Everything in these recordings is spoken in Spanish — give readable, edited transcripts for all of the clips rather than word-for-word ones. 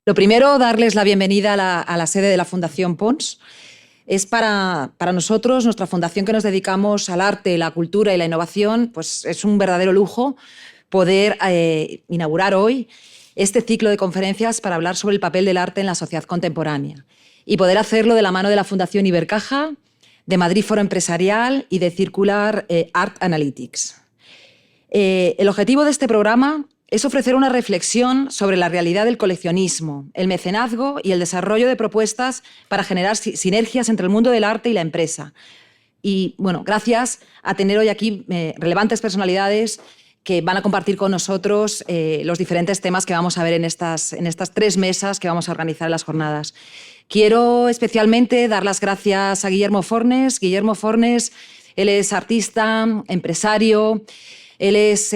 Lo primero, darles la bienvenida a la sede de la Fundación Pons. Es para nosotros, nuestra fundación que nos dedicamos al arte, la cultura y la innovación, pues es un verdadero lujo poder inaugurar hoy este ciclo de conferencias para hablar sobre el papel del arte en la sociedad contemporánea y poder hacerlo de la mano de la Fundación Ibercaja, de Madrid Foro Empresarial y de Circular Art Analytics. El objetivo de este programa es ofrecer una reflexión sobre la realidad del coleccionismo, el mecenazgo y el desarrollo de propuestas para generar sinergias entre el mundo del arte y la empresa. Y, bueno, gracias a tener hoy aquí relevantes personalidades que van a compartir con nosotros los diferentes temas que vamos a ver en estas 3 mesas que vamos a organizar en las jornadas. Quiero especialmente dar las gracias a Guillermo Fornes. Guillermo Fornes, él es artista, empresario. Él es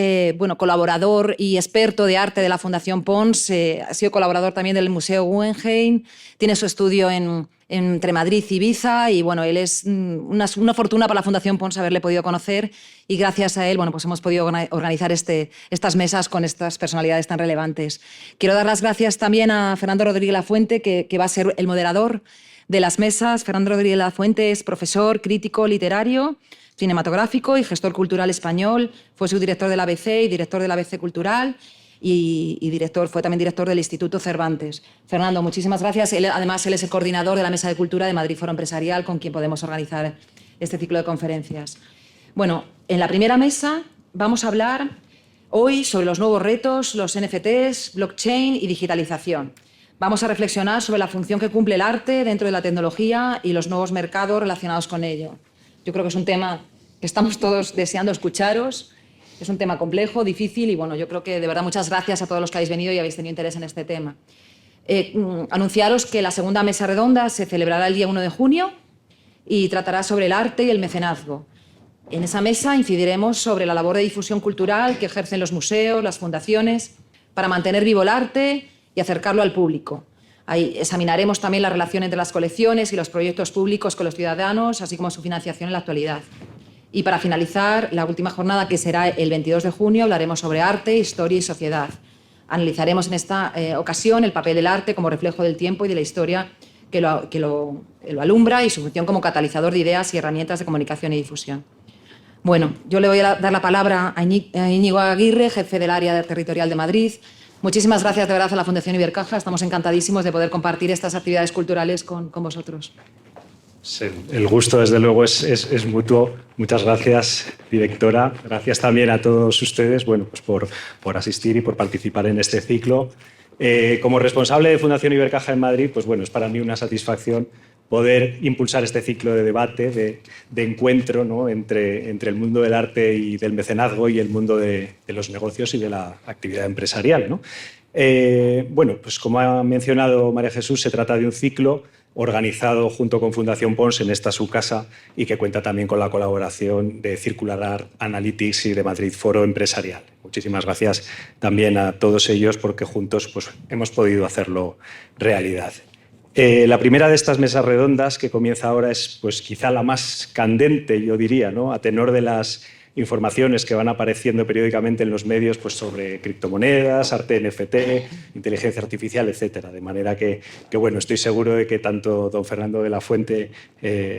colaborador y experto de arte de la Fundación Pons, ha sido colaborador también del Museo Guggenheim, tiene su estudio entre Madrid y Ibiza y bueno, él es una fortuna para la Fundación Pons haberle podido conocer y gracias a él pues hemos podido organizar estas mesas con estas personalidades tan relevantes. Quiero dar las gracias también a Fernando Rodríguez Lafuente, que va a ser el moderador de las mesas. Fernando Rodríguez Lafuente es profesor, crítico literario, cinematográfico y gestor cultural español. Fue subdirector del ABC y director del ABC Cultural y fue también director del Instituto Cervantes. Fernando, muchísimas gracias. Además, él es el coordinador de la Mesa de Cultura de Madrid Foro Empresarial, con quien podemos organizar este ciclo de conferencias. Bueno, en la primera mesa vamos a hablar hoy sobre los nuevos retos, los NFTs, blockchain y digitalización. Vamos a reflexionar sobre la función que cumple el arte dentro de la tecnología y los nuevos mercados relacionados con ello. Yo creo que es un tema que estamos todos deseando escucharos. Es un tema complejo, difícil y bueno, yo creo que de verdad muchas gracias a todos los que habéis venido y habéis tenido interés en este tema. Anunciaros que la segunda mesa redonda se celebrará el día 1 de junio y tratará sobre el arte y el mecenazgo. En esa mesa incidiremos sobre la labor de difusión cultural que ejercen los museos, las fundaciones, para mantener vivo el arte y acercarlo al público. Ahí examinaremos también la relación entre las colecciones y los proyectos públicos con los ciudadanos, así como su financiación en la actualidad. Y para finalizar, la última jornada, que será el 22 de junio, hablaremos sobre arte, historia y sociedad. Analizaremos en esta ocasión el papel del arte como reflejo del tiempo y de la historia que lo alumbra y su función como catalizador de ideas y herramientas de comunicación y difusión. Bueno, yo le voy a dar la palabra a Íñigo Aguirre, jefe del área territorial de Madrid. Muchísimas gracias de verdad a la Fundación Ibercaja. Estamos encantadísimos de poder compartir estas actividades culturales con vosotros. Sí, el gusto, desde luego, es mutuo. Muchas gracias, directora. Gracias también a todos ustedes pues por asistir y por participar en este ciclo. Como responsable de Fundación Ibercaja en Madrid, es para mí una satisfacción poder impulsar este ciclo de debate, de encuentro, ¿no?, entre el mundo del arte y del mecenazgo y el mundo de los negocios y de la actividad empresarial, ¿no? Como ha mencionado María Jesús, se trata de un ciclo organizado junto con Fundación Pons en esta su casa y que cuenta también con la colaboración de Circular Art Analytics y de Madrid Foro Empresarial. Muchísimas gracias también a todos ellos porque juntos hemos podido hacerlo realidad. La primera de estas mesas redondas que comienza ahora es quizá la más candente, yo diría, ¿no?, a tenor de las informaciones que van apareciendo periódicamente en los medios sobre criptomonedas, arte NFT, inteligencia artificial, etcétera. De manera que estoy seguro de que tanto don Fernando de la Fuente,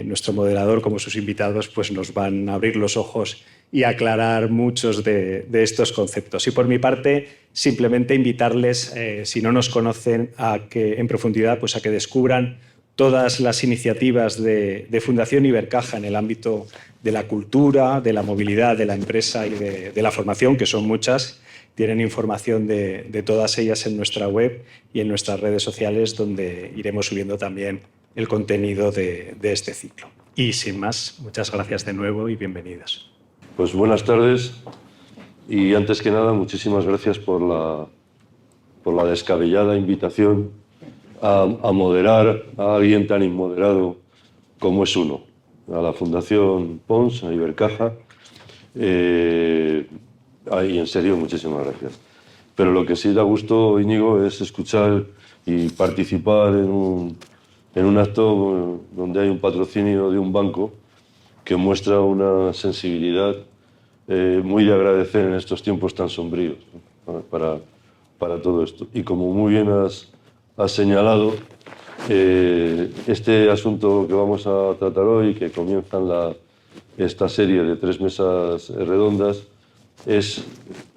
nuestro moderador, como sus invitados nos van a abrir los ojos y aclarar muchos de estos conceptos. Y por mi parte, simplemente invitarles, si no nos conocen, en profundidad, a que descubran todas las iniciativas de Fundación Ibercaja en el ámbito de la cultura, de la movilidad, de la empresa y de la formación, que son muchas. Tienen información de todas ellas en nuestra web y en nuestras redes sociales, donde iremos subiendo también el contenido de este ciclo. Y sin más, muchas gracias de nuevo y bienvenidos. Pues buenas tardes y antes que nada muchísimas gracias por la descabellada invitación a moderar a alguien tan inmoderado como es uno, a la Fundación Pons, a Ibercaja. Y en serio, muchísimas gracias. Pero lo que sí da gusto, Íñigo, es escuchar y participar en un acto donde hay un patrocinio de un banco que muestra una sensibilidad muy de agradecer en estos tiempos tan sombríos, ¿no?, para todo esto. Y como muy bien has has señalado, este asunto que vamos a tratar hoy, que comienzan esta serie de 3 mesas redondas, es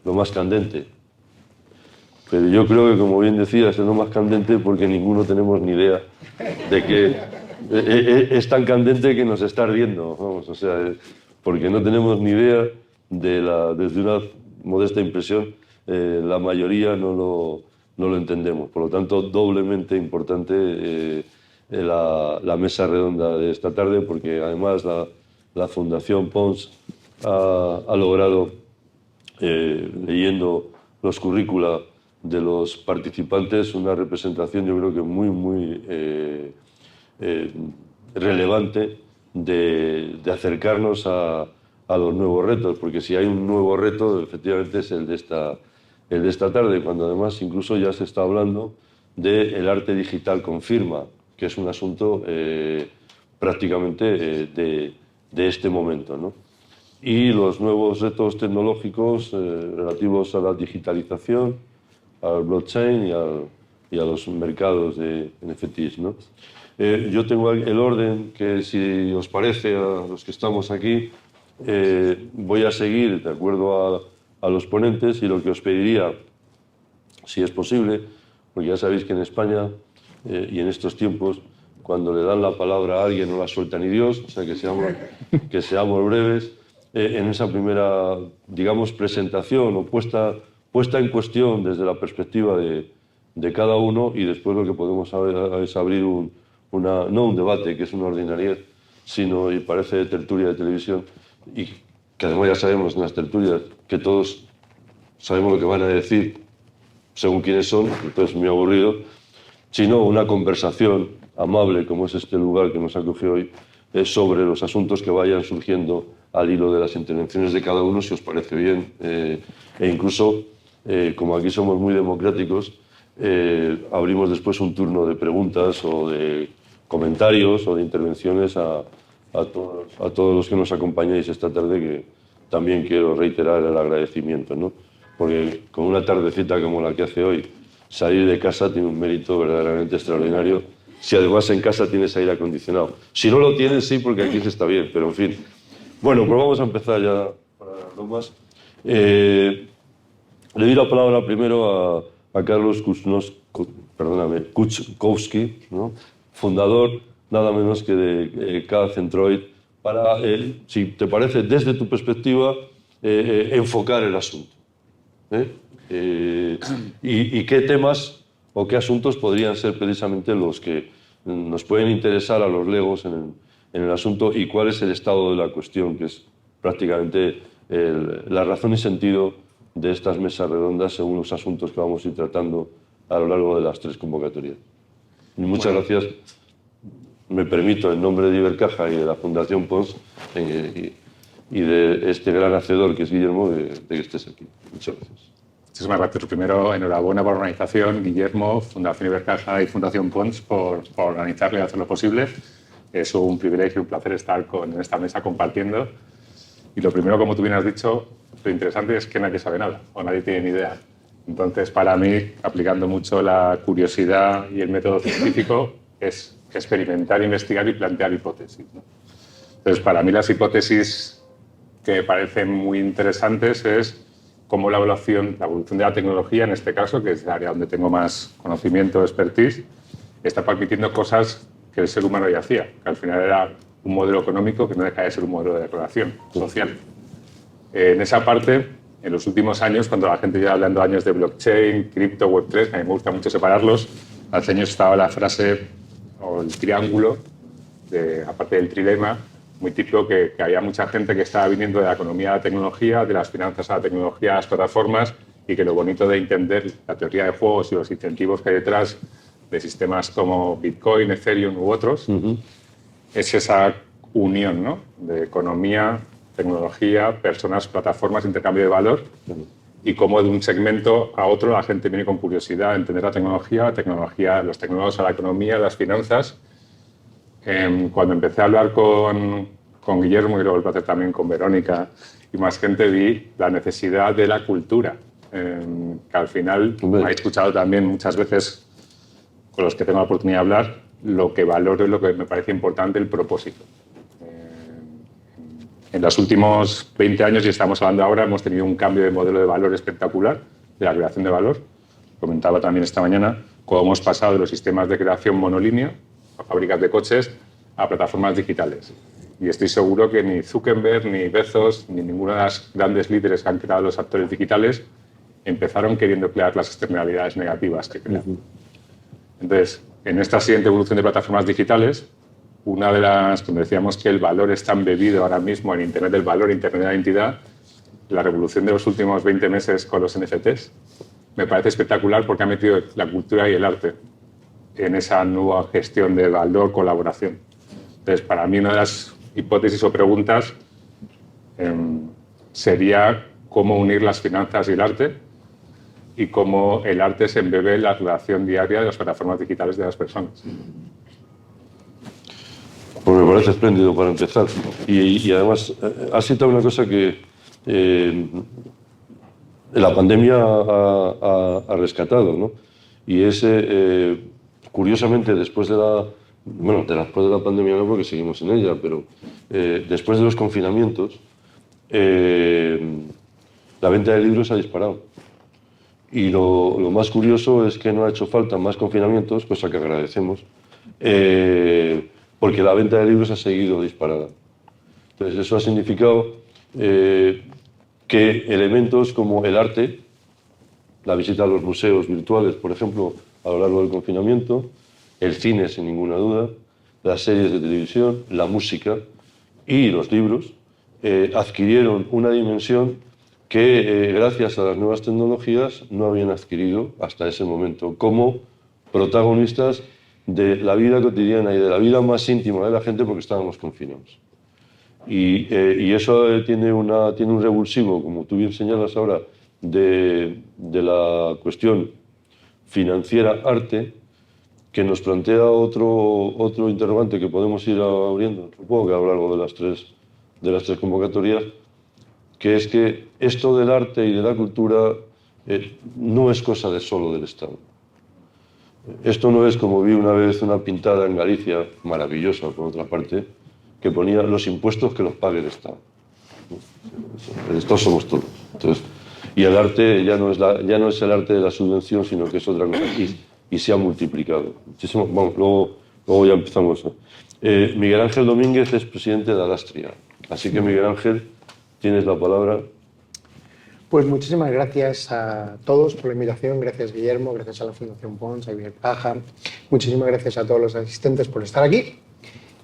lo más candente. Pero yo creo que, como bien decías, es lo más candente porque ninguno tenemos ni idea de que es tan candente que nos está ardiendo, vamos, o sea, porque no tenemos ni idea desde una modesta impresión, la mayoría no lo entendemos. Por lo tanto, doblemente importante la mesa redonda de esta tarde, porque además la Fundación Pons ha logrado, leyendo los currícula de los participantes, una representación, yo creo que muy relevante de acercarnos a los nuevos retos, porque si hay un nuevo reto, efectivamente es el de esta tarde, cuando además incluso ya se está hablando del arte digital con firma, que es un asunto prácticamente de este momento, ¿no? Y los nuevos retos tecnológicos relativos a la digitalización, al blockchain y a los mercados de NFTs, ¿no? Yo tengo el orden que, si os parece, a los que estamos aquí, voy a seguir de acuerdo a los ponentes, y lo que os pediría, si es posible, porque ya sabéis que en España y en estos tiempos, cuando le dan la palabra a alguien no la suelta ni Dios, o sea que seamos breves en esa primera, digamos, presentación o puesta en cuestión desde la perspectiva de cada uno, y después lo que podemos es abrir no un debate, que es una ordinariedad, sino, y parece de tertulia de televisión, y que además ya sabemos en las tertulias que todos sabemos lo que van a decir según quiénes son, entonces muy aburrido, sino una conversación amable, como es este lugar que nos acoge hoy, sobre los asuntos que vayan surgiendo al hilo de las intervenciones de cada uno, si os parece bien, e incluso, como aquí somos muy democráticos, abrimos después un turno de preguntas o de comentarios o de intervenciones a todos los que nos acompañáis esta tarde, que también quiero reiterar el agradecimiento, ¿no? Porque con una tardecita como la que hace hoy, salir de casa tiene un mérito verdaderamente extraordinario, si además en casa tienes aire acondicionado. Si no lo tienes, sí, porque aquí se está bien, pero en fin. Bueno, pues vamos a empezar ya para no más. Le doy la palabra primero a Carlos Kuczkowski, ¿no? Fundador nada menos que de K-Centroid, para, si te parece, desde tu perspectiva, enfocar el asunto. Y qué temas o qué asuntos podrían ser precisamente los que nos pueden interesar a los legos en el asunto, y cuál es el estado de la cuestión, que es prácticamente la razón y sentido de estas mesas redondas según los asuntos que vamos a ir tratando a lo largo de las 3 convocatorias. Y muchas gracias. Me permito, en nombre de Ibercaja y de la Fundación Pons y de este gran hacedor que es Guillermo, de que estés aquí. Muchas gracias. Muchísimas gracias. Primero, enhorabuena por la organización, Guillermo, Fundación Ibercaja y Fundación Pons, por organizarlo y hacerlo posible. Es un privilegio y un placer estar en esta mesa compartiendo. Y lo primero, como tú bien has dicho, lo interesante es que nadie sabe nada o nadie tiene ni idea. Entonces, para mí, aplicando mucho la curiosidad y el método científico, es experimentar, investigar y plantear hipótesis, ¿no? Entonces, para mí las hipótesis que me parecen muy interesantes es cómo la evolución de la tecnología, en este caso, que es el área donde tengo más conocimiento, expertise, está permitiendo cosas que el ser humano ya hacía, que al final era un modelo económico que no deja de ser un modelo de relación social. En esa parte, en los últimos años, cuando la gente lleva hablando años de blockchain, cripto, Web3, a mí me gusta mucho separarlos, hace años estaba la frase o el triángulo, aparte del trilema, muy típico, que había mucha gente que estaba viniendo de la economía a la tecnología, de las finanzas a la tecnología, a las plataformas, y que lo bonito de entender la teoría de juegos y los incentivos que hay detrás de sistemas como Bitcoin, Ethereum u otros, es esa unión, ¿no?, de economía, tecnología, personas, plataformas, intercambio de valor, y cómo de un segmento a otro la gente viene con curiosidad a entender la tecnología, los tecnólogos a la economía, las finanzas. Cuando empecé a hablar con Guillermo, y luego el placer también con Verónica y más gente, vi la necesidad de la cultura, que al final he escuchado también muchas veces con los que tengo la oportunidad de hablar, lo que valoro es lo que me parece importante, el propósito. En los últimos 20 años, y estamos hablando ahora, hemos tenido un cambio de modelo de valor espectacular, de la creación de valor. Comentaba también esta mañana cómo hemos pasado de los sistemas de creación monolínea, a fábricas de coches, a plataformas digitales. Y estoy seguro que ni Zuckerberg, ni Bezos, ni ninguno de los grandes líderes que han creado los actores digitales empezaron queriendo crear las externalidades negativas que crean. Entonces, en esta siguiente evolución de plataformas digitales, una de las, como decíamos, que el valor está embebido ahora mismo en Internet del valor, Internet de la identidad, la revolución de los últimos 20 meses con los NFTs, me parece espectacular porque ha metido la cultura y el arte en esa nueva gestión de valor, colaboración. Entonces, para mí, una de las hipótesis o preguntas sería cómo unir las finanzas y el arte y cómo el arte se embebe en la relación diaria de las plataformas digitales de las personas. Pues me parece espléndido para empezar. Y además, has citado una cosa que la pandemia ha rescatado, ¿no? Y es, curiosamente, después de la pandemia no, porque seguimos en ella, pero después de los confinamientos, la venta de libros ha disparado. Y lo más curioso es que no ha hecho falta más confinamientos, cosa que agradecemos, porque la venta de libros ha seguido disparada. Entonces, eso ha significado que elementos como el arte, la visita a los museos virtuales, por ejemplo, a lo largo del confinamiento, el cine, sin ninguna duda, las series de televisión, la música y los libros, adquirieron una dimensión que, gracias a las nuevas tecnologías, no habían adquirido hasta ese momento, como protagonistas de la vida cotidiana y de la vida más íntima de la gente, porque estábamos confinados. Y eso tiene un revulsivo, como tú bien señalas ahora, de la cuestión financiera arte, que nos plantea otro interrogante que podemos ir abriendo, supongo que a lo largo de las tres convocatorias, que es que esto del arte y de la cultura no es cosa solo del Estado. Esto no es como vi una vez una pintada en Galicia, maravillosa por otra parte, que ponía los impuestos que los pague el Estado. Estos somos todos. Entonces, y el arte ya no es el arte de la subvención, sino que es otra cosa. Y se ha multiplicado. Muchísimo. Vamos, luego ya empezamos. Miguel Ángel Domínguez es presidente de Alastria. Así que, Miguel Ángel, tienes la palabra. Pues muchísimas gracias a todos por la invitación. Gracias, Guillermo. Gracias a la Fundación Pons, a Iber Caja. Muchísimas gracias a todos los asistentes por estar aquí.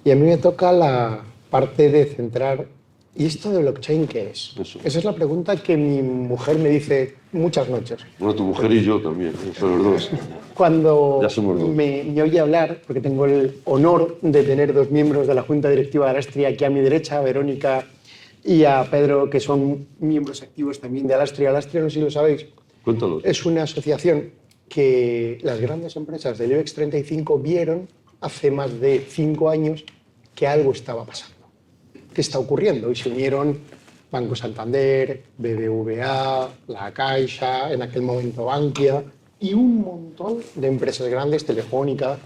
Y a mí me toca la parte de centrar. ¿Y esto de blockchain qué es? Eso. Esa es la pregunta que mi mujer me dice muchas noches. Bueno, tu mujer y yo también, son los dos. Cuando Ya somos dos. me oye hablar, porque tengo el honor de tener dos miembros de la Junta Directiva de Alastria aquí a mi derecha, a Verónica y a Pedro, que son miembros activos también de Alastria. Alastria, no sé si lo sabéis, Cuéntanos. es una asociación que las grandes empresas del IBEX 35 vieron hace más de 5 años que algo estaba pasando. ¿Qué está ocurriendo? Y se unieron Banco Santander, BBVA, La Caixa, en aquel momento Bankia, y un montón de empresas grandes, Telefónica,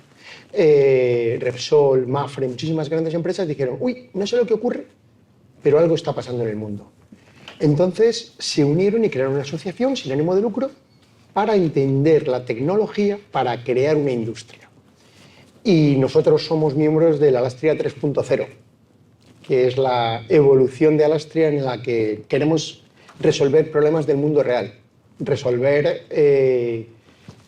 Repsol, Mafre, muchísimas grandes empresas dijeron, uy, no sé lo que ocurre, pero algo está pasando en el mundo. Entonces se unieron y crearon una asociación sin ánimo de lucro para entender la tecnología, para crear una industria. Y nosotros somos miembros de la Alastria 3.0, que es la evolución de Alastria en la que queremos resolver problemas del mundo real, resolver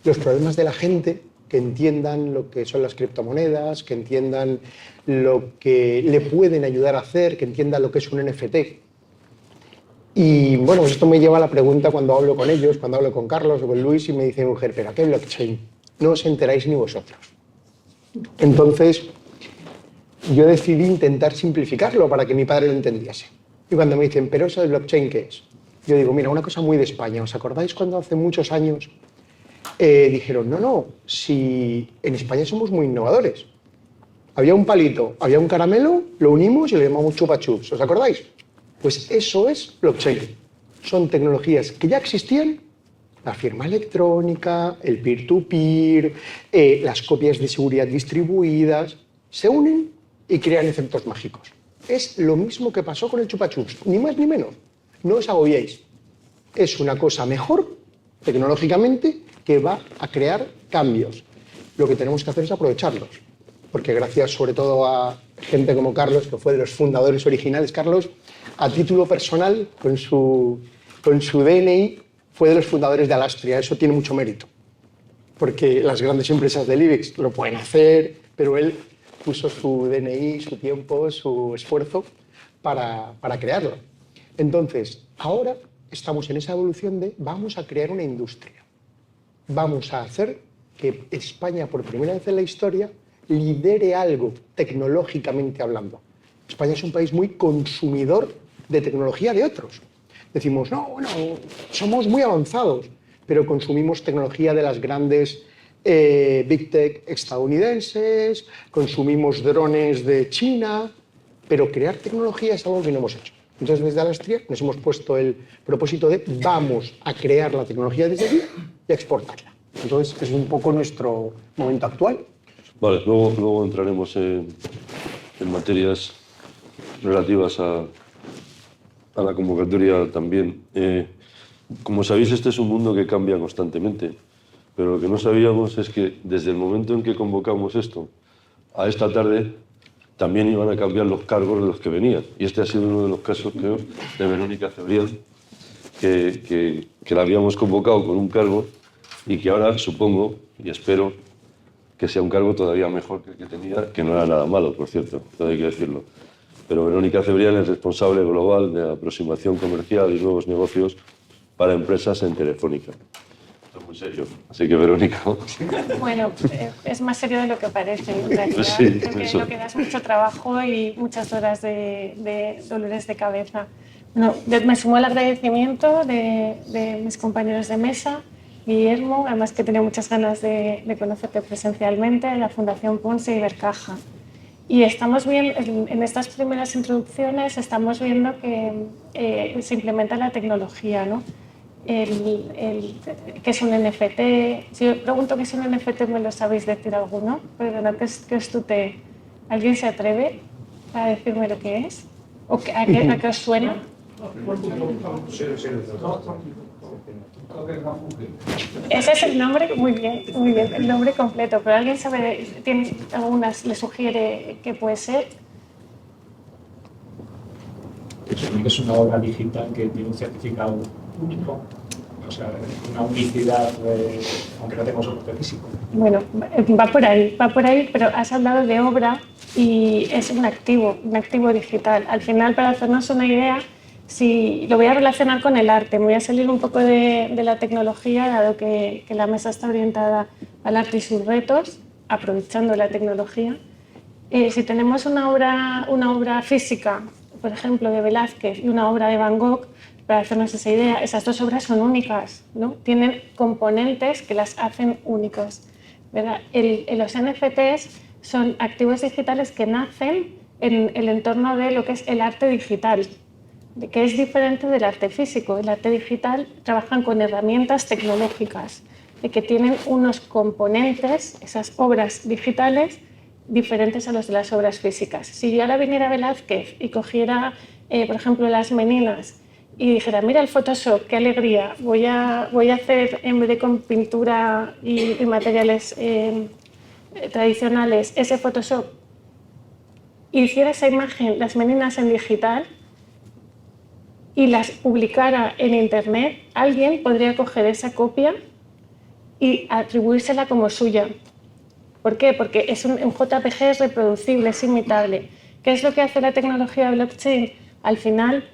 los problemas de la gente, que entiendan lo que son las criptomonedas, que entiendan lo que le pueden ayudar a hacer, que entiendan lo que es un NFT. Y bueno, esto me lleva a la pregunta cuando hablo con ellos, cuando hablo con Carlos o con Luis, y me dice mi mujer, ¿pero qué blockchain? No os enteráis ni vosotros. Entonces, yo decidí intentar simplificarlo para que mi padre lo entendiese. Y cuando me dicen, ¿pero eso del blockchain qué es? Yo digo, mira, una cosa muy de España. ¿Os acordáis cuando hace muchos años dijeron, no, si en España somos muy innovadores? Había un palito, había un caramelo, lo unimos y le llamamos chupa chups. ¿Os acordáis? Pues eso es blockchain. Son tecnologías que ya existían, La firma electrónica, el peer-to-peer, las copias de seguridad distribuidas, se unen y crean efectos mágicos. Es lo mismo que pasó con el chupa-chups, ni más ni menos. No os agobiéis. Es una cosa mejor, tecnológicamente, que va a crear cambios. Lo que tenemos que hacer es aprovecharlos. Porque gracias sobre todo a gente como Carlos, que fue de los fundadores originales, Carlos, a título personal, con su DNI, fue de los fundadores de Alastria. Eso tiene mucho mérito. Porque las grandes empresas del IBEX lo pueden hacer, pero él puso su DNI, su tiempo, su esfuerzo para crearlo. Entonces, ahora estamos en esa evolución de vamos a crear una industria. Vamos a hacer que España, por primera vez en la historia, lidere algo tecnológicamente hablando. España es un país muy consumidor de tecnología de otros. Decimos, no, bueno, somos muy avanzados, pero consumimos tecnología de las grandes Big Tech estadounidenses, consumimos drones de China, pero crear tecnología es algo que no hemos hecho. Entonces, desde Alastria nos hemos puesto el propósito de vamos a crear la tecnología desde aquí y a exportarla. Entonces, es un poco nuestro momento actual. Vale, luego entraremos en materias relativas a la convocatoria también. Como sabéis, este es un mundo que cambia constantemente, pero lo que no sabíamos es que desde el momento en que convocamos esto a esta tarde, también iban a cambiar los cargos de los que venían. Y este ha sido uno de los casos, creo, de Verónica Cebrián, que la habíamos convocado con un cargo y que ahora supongo y espero que sea un cargo todavía mejor que el que tenía, que no era nada malo, por cierto, todo hay que decirlo. Pero Verónica Cebrián es responsable global de aproximación comercial y nuevos negocios para empresas en Telefónica. Esto es muy serio, así que Verónica... Bueno, es más serio de lo que parece, en realidad. Sí, Creo que eso. lo que da es mucho trabajo y muchas horas de dolores de cabeza. Bueno, me sumo al agradecimiento de mis compañeros de mesa, Guillermo, además que tenía muchas ganas de conocerte presencialmente, de la Fundación Pons y Ibercaja. Y estamos viendo, en estas primeras introducciones, estamos viendo que se implementa la tecnología, ¿no? ¿Qué es un NFT? Si yo pregunto qué es un NFT, ¿me lo sabéis decir alguno? Perdona, ¿qué os tutee? ¿Alguien se atreve a decirme lo que es? ¿O a qué os suena? Ese es el nombre, muy bien, el nombre completo, pero ¿alguien sabe, tiene algunas, le sugiere qué puede ser? Es una obra digital que tiene un certificado único, o sea, una unicidad, aunque no tenga soporte físico. Bueno, va por ahí, pero has hablado de obra y es un activo digital. Al final, para hacernos una idea, si lo voy a relacionar con el arte, me voy a salir un poco de la tecnología, dado que la mesa está orientada al arte y sus retos, aprovechando la tecnología. Si tenemos una obra física, por ejemplo, de Velázquez y una obra de Van Gogh, para hacernos esa idea, esas dos obras son únicas, ¿no? Tienen componentes que las hacen únicas, ¿verdad? Los NFTs son activos digitales que nacen en el entorno de lo que es el arte digital, que es diferente del arte físico. El arte digital trabajan con herramientas tecnológicas que tienen unos componentes, esas obras digitales, diferentes a los de las obras físicas. Si yo ahora viniera Velázquez y cogiera, por ejemplo, las Meninas y dijera, mira el Photoshop, qué alegría, voy a hacer, en vez de con pintura y materiales tradicionales, ese Photoshop, y hiciera esa imagen, las Meninas en digital, y las publicara en Internet, alguien podría coger esa copia y atribuírsela como suya. ¿Por qué? Porque es un JPG es reproducible, es imitable. ¿Qué es lo que hace la tecnología blockchain? Al final,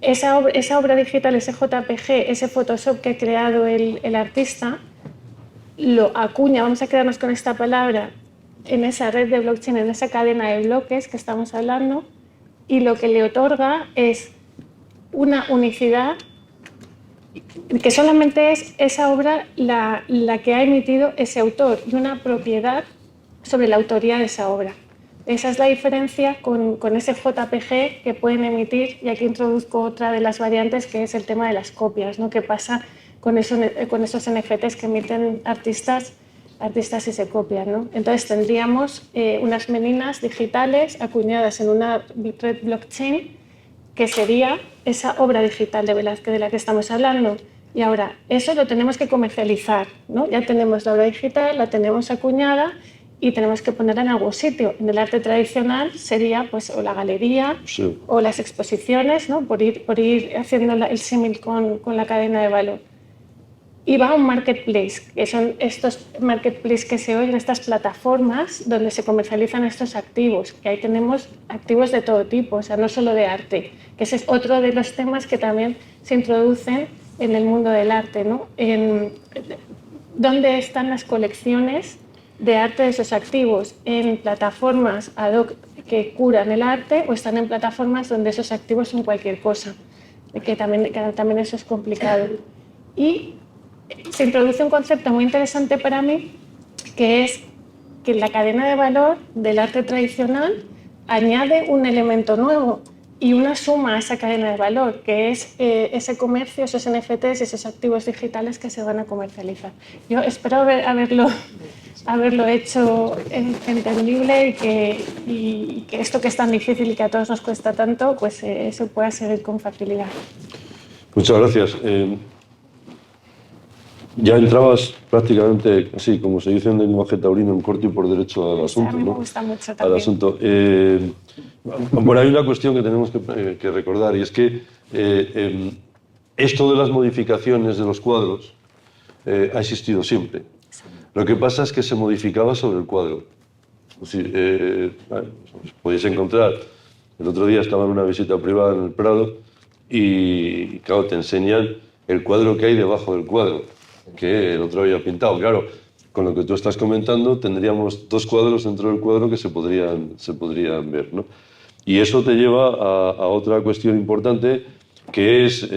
esa obra digital, ese JPG, ese Photoshop que ha creado el artista, lo acuña, vamos a quedarnos con esta palabra, en esa red de blockchain, en esa cadena de bloques que estamos hablando, y lo que le otorga es una unicidad que solamente es esa obra la que ha emitido ese autor y una propiedad sobre la autoría de esa obra. Esa es la diferencia con ese JPG que pueden emitir, y aquí introduzco otra de las variantes, que es el tema de las copias, ¿no? ¿Qué pasa con esos NFTs que emiten artistas y se copian, ¿no? Entonces tendríamos unas meninas digitales acuñadas en una red blockchain que sería esa obra digital de Velázquez de la que estamos hablando. Y ahora, eso lo tenemos que comercializar, ¿no? Ya tenemos la obra digital, la tenemos acuñada y tenemos que ponerla en algún sitio. En el arte tradicional sería pues, o la galería Sí. o las exposiciones, ¿no? por ir haciendo el símil con la cadena de valor. Y va a un marketplace, que son estos marketplaces que se oyen, estas plataformas donde se comercializan estos activos, que ahí tenemos activos de todo tipo, o sea, no solo de arte, que ese es otro de los temas que también se introducen en el mundo del arte, ¿no? ¿Dónde están las colecciones de arte de esos activos? ¿En plataformas ad hoc que curan el arte o están en plataformas donde esos activos son cualquier cosa? Que también eso es complicado. Y se introduce un concepto muy interesante para mí, que es que la cadena de valor del arte tradicional añade un elemento nuevo y una suma a esa cadena de valor, que es ese comercio, esos NFTs, esos activos digitales que se van a comercializar. Yo espero haberlo hecho entendible y que esto que es tan difícil y que a todos nos cuesta tanto, pues se pueda seguir con facilidad. Muchas gracias. Ya entrabas prácticamente, así como se dice en lenguaje taurino, en corto y por derecho al asunto. A mí me ¿no? gusta mucho Al también. asunto. Bueno, hay una cuestión que tenemos que recordar y es que esto de las modificaciones de los cuadros ha existido siempre. Lo que pasa es que se modificaba sobre el cuadro. Es decir, podéis encontrar, el otro día estaba en una visita privada en el Prado y, claro, te enseñan el cuadro que hay debajo del cuadro que el otro había pintado. Claro, con lo que tú estás comentando, tendríamos dos cuadros dentro del cuadro que se podrían ver, ¿no? Y eso te lleva a otra cuestión importante, que es, yo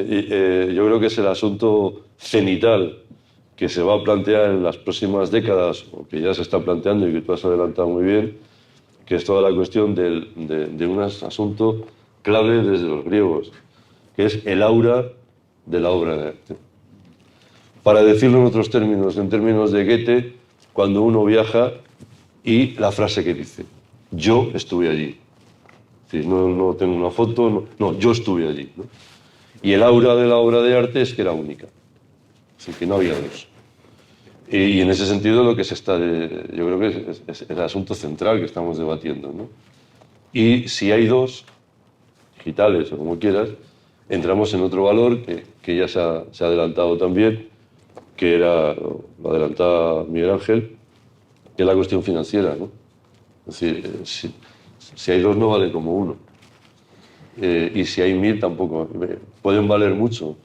creo que es el asunto cenital que se va a plantear en las próximas décadas, o que ya se está planteando y que tú has adelantado muy bien, que es toda la cuestión de un asunto clave desde los griegos, que es el aura de la obra de arte. Para decirlo en otros términos, en términos de Goethe, cuando uno viaja y la frase que dice, yo estuve allí. Es decir, no tengo una foto, no, yo estuve allí, ¿no? Y el aura de la obra de arte es que era única, es decir, que no había dos. Y en ese sentido yo creo que es el asunto central que estamos debatiendo, ¿no? Y si hay dos, digitales o como quieras, entramos en otro valor que ya se ha adelantado también, que era, lo adelantaba Miguel Ángel, que es la cuestión financiera, ¿no? Es decir, si hay dos no vale como uno. Y si hay 1000 tampoco. Pueden valer mucho.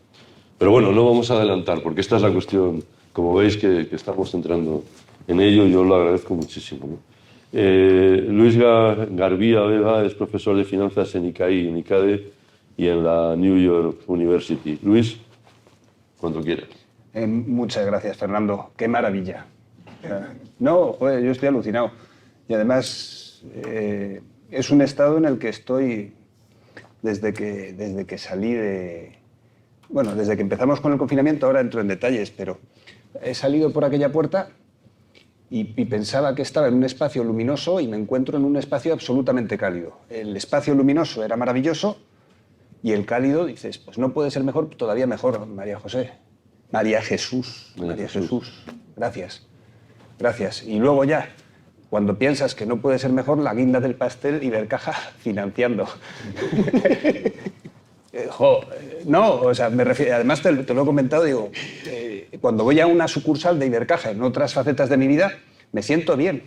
Pero bueno, no vamos a adelantar, porque esta es la cuestión, como veis, que estamos entrando en ello y yo lo agradezco muchísimo, ¿no? Luis Garbía Vega es profesor de finanzas en ICAI y en ICADE y en la New York University. Luis, cuando quieras. Muchas gracias, Fernando. Qué maravilla. No, joder, yo estoy alucinado. Y además es un estado en el que estoy desde que salí de... Bueno, desde que empezamos con el confinamiento, ahora entro en detalles, pero he salido por aquella puerta y pensaba que estaba en un espacio luminoso y me encuentro en un espacio absolutamente cálido. El espacio luminoso era maravilloso y el cálido, dices, pues no puede ser mejor, todavía mejor, María José. María Jesús. Gracias. Gracias. Y luego ya, cuando piensas que no puede ser mejor, la guinda del pastel, Ibercaja financiando. No, o sea, me refiero, además te lo he comentado, digo, cuando voy a una sucursal de Ibercaja en otras facetas de mi vida, me siento bien.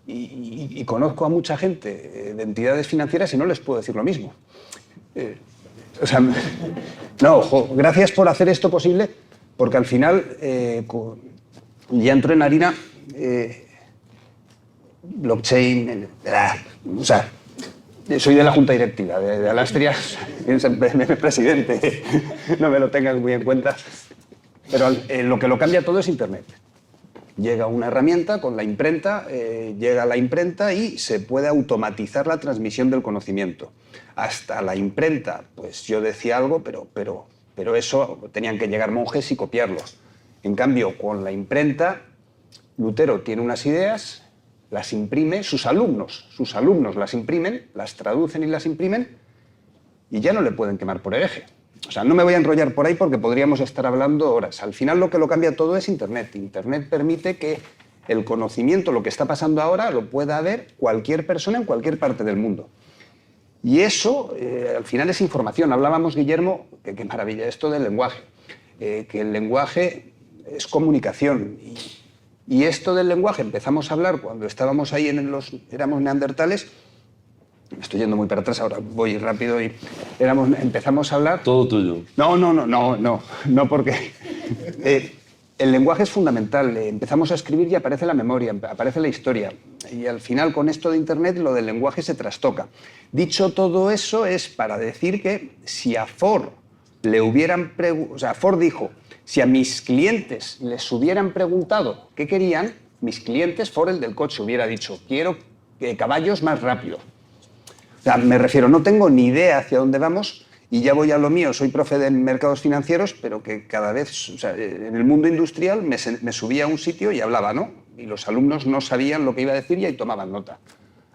Y conozco a mucha gente de entidades financieras y no les puedo decir lo mismo. O sea, no, gracias por hacer esto posible, porque al final ya entro en harina, blockchain, o sea, soy de la junta directiva de Alastria, presidente, no me lo tengas muy en cuenta, pero lo que lo cambia todo es Internet. Llega una herramienta con la imprenta, llega la imprenta y se puede automatizar la transmisión del conocimiento. Hasta la imprenta, pues yo decía algo, pero pero eso tenían que llegar monjes y copiarlos. En cambio, con la imprenta, Lutero tiene unas ideas, las imprime, sus alumnos las imprimen, las traducen y las imprimen, y ya no le pueden quemar por hereje. O sea, no me voy a enrollar por ahí porque podríamos estar hablando horas. Al final lo que lo cambia todo es Internet. Internet permite que el conocimiento, lo que está pasando ahora, lo pueda ver cualquier persona en cualquier parte del mundo. Y eso, al final, es información. Hablábamos, Guillermo, que qué maravilla esto del lenguaje, que el lenguaje es comunicación. Y esto del lenguaje empezamos a hablar cuando estábamos ahí, éramos neandertales. Me estoy yendo muy para atrás, ahora voy rápido y empezamos a hablar... Todo tuyo. No, porque el lenguaje es fundamental. Empezamos a escribir y aparece la memoria, aparece la historia. Y al final, con esto de Internet, lo del lenguaje se trastoca. Dicho todo eso, es para decir que si a Ford le hubieran... O sea, Ford dijo, si a mis clientes les hubieran preguntado qué querían, mis clientes, Ford, el del coche, hubiera dicho, quiero caballos más rápido. O sea, me refiero, no tengo ni idea hacia dónde vamos y ya voy a lo mío. Soy profe de mercados financieros, pero que cada vez, o sea, en el mundo industrial me subía a un sitio y hablaba, ¿no? Y los alumnos no sabían lo que iba a decir y ahí tomaban nota.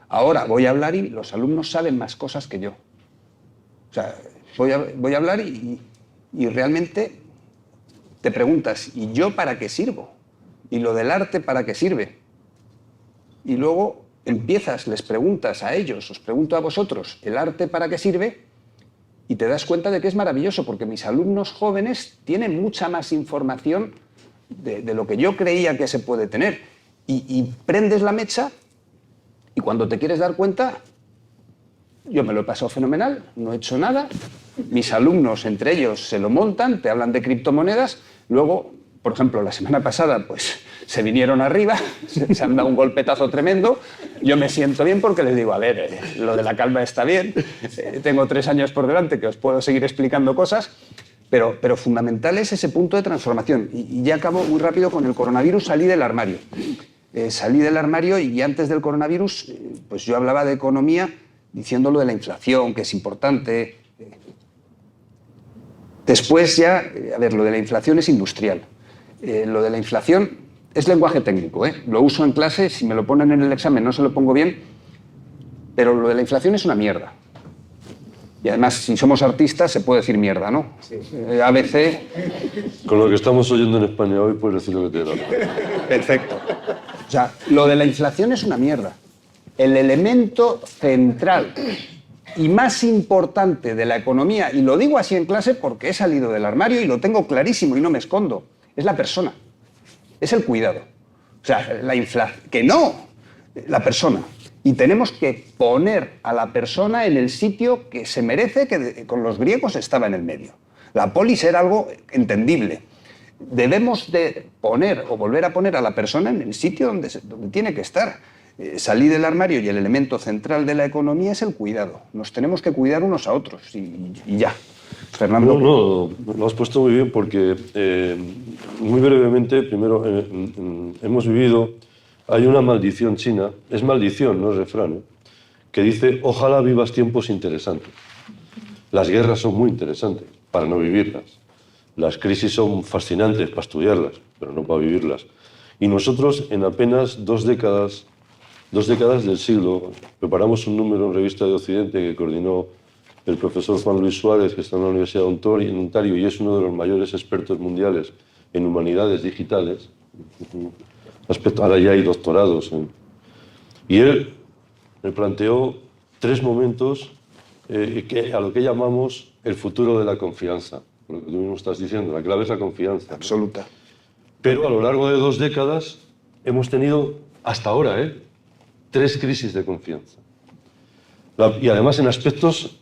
Ahora voy a hablar y los alumnos saben más cosas que yo. O sea, voy a hablar y realmente te preguntas, ¿y yo para qué sirvo? ¿Y lo del arte para qué sirve? Y luego les preguntas a ellos, os pregunto a vosotros, ¿el arte para qué sirve? Y te das cuenta de que es maravilloso, porque mis alumnos jóvenes tienen mucha más información de lo que yo creía que se puede tener. Y prendes la mecha y cuando te quieres dar cuenta, yo me lo he pasado fenomenal, no he hecho nada. Mis alumnos, entre ellos, se lo montan, te hablan de criptomonedas. Luego, por ejemplo, la semana pasada, pues se vinieron arriba, se han dado un golpetazo tremendo. Yo me siento bien porque les digo, a ver, lo de la calma está bien, tengo 3 años por delante que os puedo seguir explicando cosas, pero fundamental es ese punto de transformación. Y ya acabo muy rápido con el coronavirus, salí del armario. Salí del armario y antes del coronavirus, pues yo hablaba de economía diciendo lo de la inflación, que es importante. Después ya, a ver, lo de la inflación es industrial. Lo de la inflación es lenguaje técnico, ¿eh? Lo uso en clase, si me lo ponen en el examen no se lo pongo bien, pero lo de la inflación es una mierda. Y además, si somos artistas, se puede decir mierda, ¿no? Sí. ABC... Con lo que estamos oyendo en España hoy, puedes decir lo que te da. Perfecto. O sea, lo de la inflación es una mierda. El elemento central y más importante de la economía, y lo digo así en clase porque he salido del armario y lo tengo clarísimo y no me escondo, es la persona. Es el cuidado. O sea, la inflación... Que no, la persona. Y tenemos que poner a la persona en el sitio que se merece, que con los griegos estaba en el medio. La polis era algo entendible. Debemos de poner o volver a poner a la persona en el sitio donde tiene que estar. Salí del armario y el elemento central de la economía es el cuidado. Nos tenemos que cuidar unos a otros y ya. Fernando. No, lo has puesto muy bien porque, muy brevemente, primero, hemos vivido, hay una maldición china, es maldición, no es refrán, que dice, ojalá vivas tiempos interesantes. Las guerras son muy interesantes para no vivirlas. Las crisis son fascinantes para estudiarlas, pero no para vivirlas. Y nosotros, en apenas 2 décadas del siglo, preparamos un número en Revista de Occidente que coordinó el profesor Juan Luis Suárez, que está en la Universidad de Ontario y es uno de los mayores expertos mundiales en humanidades digitales. Ahora ya hay doctorados. Y él me planteó 3 momentos a lo que llamamos el futuro de la confianza. Lo que tú mismo estás diciendo, la clave es la confianza. Absoluta. Pero a lo largo de 2 décadas hemos tenido, hasta ahora, 3 crisis de confianza. Y además en aspectos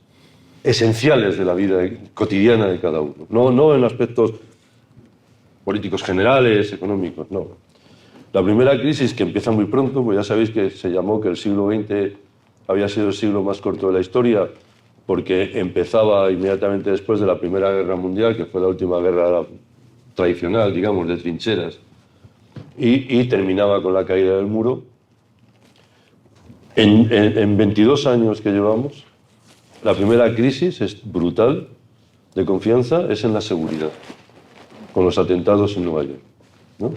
esenciales de la vida cotidiana de cada uno. No en aspectos políticos generales, económicos, no. La primera crisis, que empieza muy pronto, pues ya sabéis que se llamó que el siglo XX había sido el siglo más corto de la historia, porque empezaba inmediatamente después de la Primera Guerra Mundial, que fue la última guerra tradicional, digamos, de trincheras, y terminaba con la caída del muro. En 22 años que llevamos, la primera crisis es brutal, de confianza es en la seguridad, con los atentados en Nueva York, ¿no?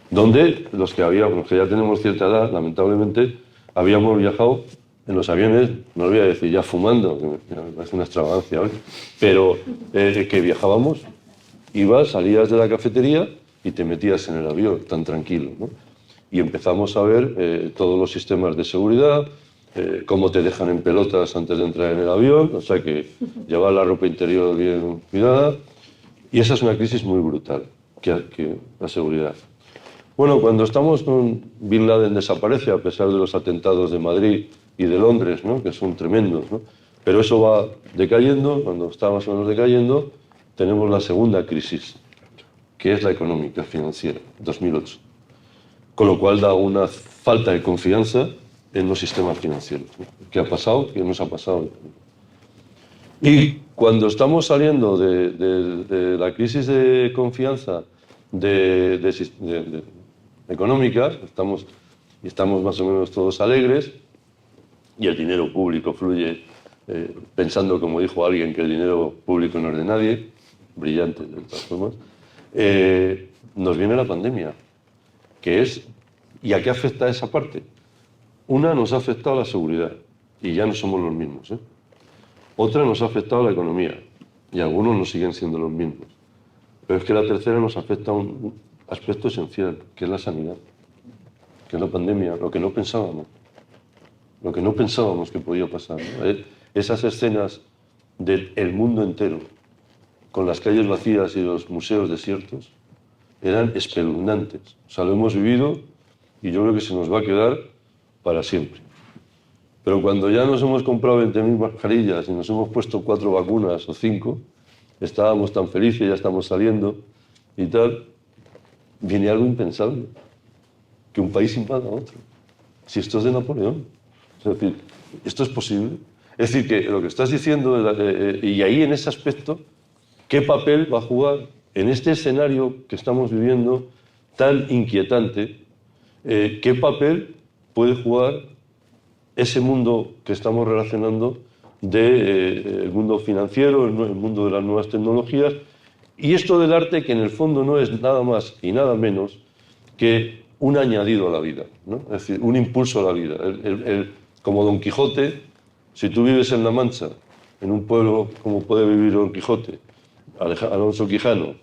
Donde los que ya tenemos cierta edad, lamentablemente, habíamos viajado en los aviones, no lo voy a decir ya fumando, que me parece una extravagancia hoy, pero que viajábamos, salías de la cafetería y te metías en el avión tan tranquilo, ¿no? Y empezamos a ver todos los sistemas de seguridad, cómo te dejan en pelotas antes de entrar en el avión, o sea que llevar la ropa interior bien cuidada. Y esa es una crisis muy brutal, que la seguridad. Bueno, cuando estamos con Bin Laden desaparece, a pesar de los atentados de Madrid y de Londres, ¿no? Que son tremendos, ¿no? Pero eso va decayendo. Cuando está más o menos decayendo, tenemos la segunda crisis, que es la económica, financiera, 2008. Con lo cual da una falta de confianza en los sistemas financieros, ¿no? ¿Qué ha pasado? ¿Qué nos ha pasado? Y cuando estamos saliendo de la crisis de confianza económica, estamos más o menos todos alegres y el dinero público fluye pensando, como dijo alguien, que el dinero público no es de nadie, brillante de todas formas, nos viene la pandemia, que es... ¿Y a qué afecta esa parte? Una nos ha afectado la seguridad, y ya no somos los mismos, ¿eh? Otra nos ha afectado la economía, y algunos no siguen siendo los mismos. Pero es que la tercera nos afecta a un aspecto esencial, que es la sanidad, que es la pandemia, lo que no pensábamos que podía pasar, ¿no? Esas escenas del mundo entero, con las calles vacías y los museos desiertos, eran espeluznantes. O sea, lo hemos vivido y yo creo que se nos va a quedar para siempre. Pero cuando ya nos hemos comprado 20.000 mascarillas y nos hemos puesto 4 vacunas o 5, estábamos tan felices, ya estamos saliendo y tal, viene algo impensable, que un país invada a otro. Si esto es de Napoleón. Es decir, ¿esto es posible? Es decir, que lo que estás diciendo, y ahí en ese aspecto, ¿qué papel va a jugar en este escenario que estamos viviendo tan inquietante? ¿Qué papel puede jugar ese mundo que estamos relacionando del mundo financiero, el mundo de las nuevas tecnologías, y esto del arte, que en el fondo no es nada más y nada menos que un añadido a la vida, ¿no? Es decir, un impulso a la vida. Como Don Quijote, si tú vives en La Mancha, en un pueblo como puede vivir Don Quijote, Alonso Quijano,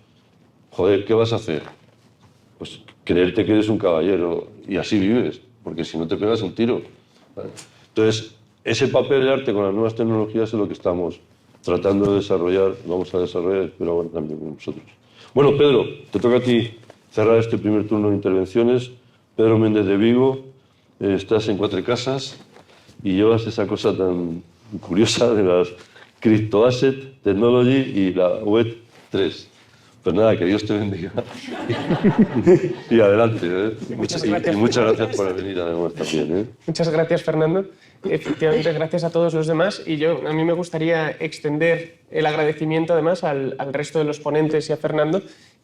joder, ¿qué vas a hacer? Pues creerte que eres un caballero y así vives, porque si no te pegas un tiro. ¿Vale? Entonces, ese papel del arte con las nuevas tecnologías es lo que estamos tratando de desarrollar, vamos a desarrollar, espero ahora también con nosotros. Bueno, Pedro, te toca a ti cerrar este primer turno de intervenciones. Pedro Méndez de Vigo, estás en Cuatro Casas y llevas esa cosa tan curiosa de las Crypto Asset Technology y la Web 3. Pues nada, que Dios te bendiga. Y adelante, ¿eh? Muchas gracias por venir además también, ¿eh? Muchas gracias, Fernando. Efectivamente, gracias a todos los demás. Y a mí me gustaría extender el agradecimiento además al resto de los ponentes y a Fernando,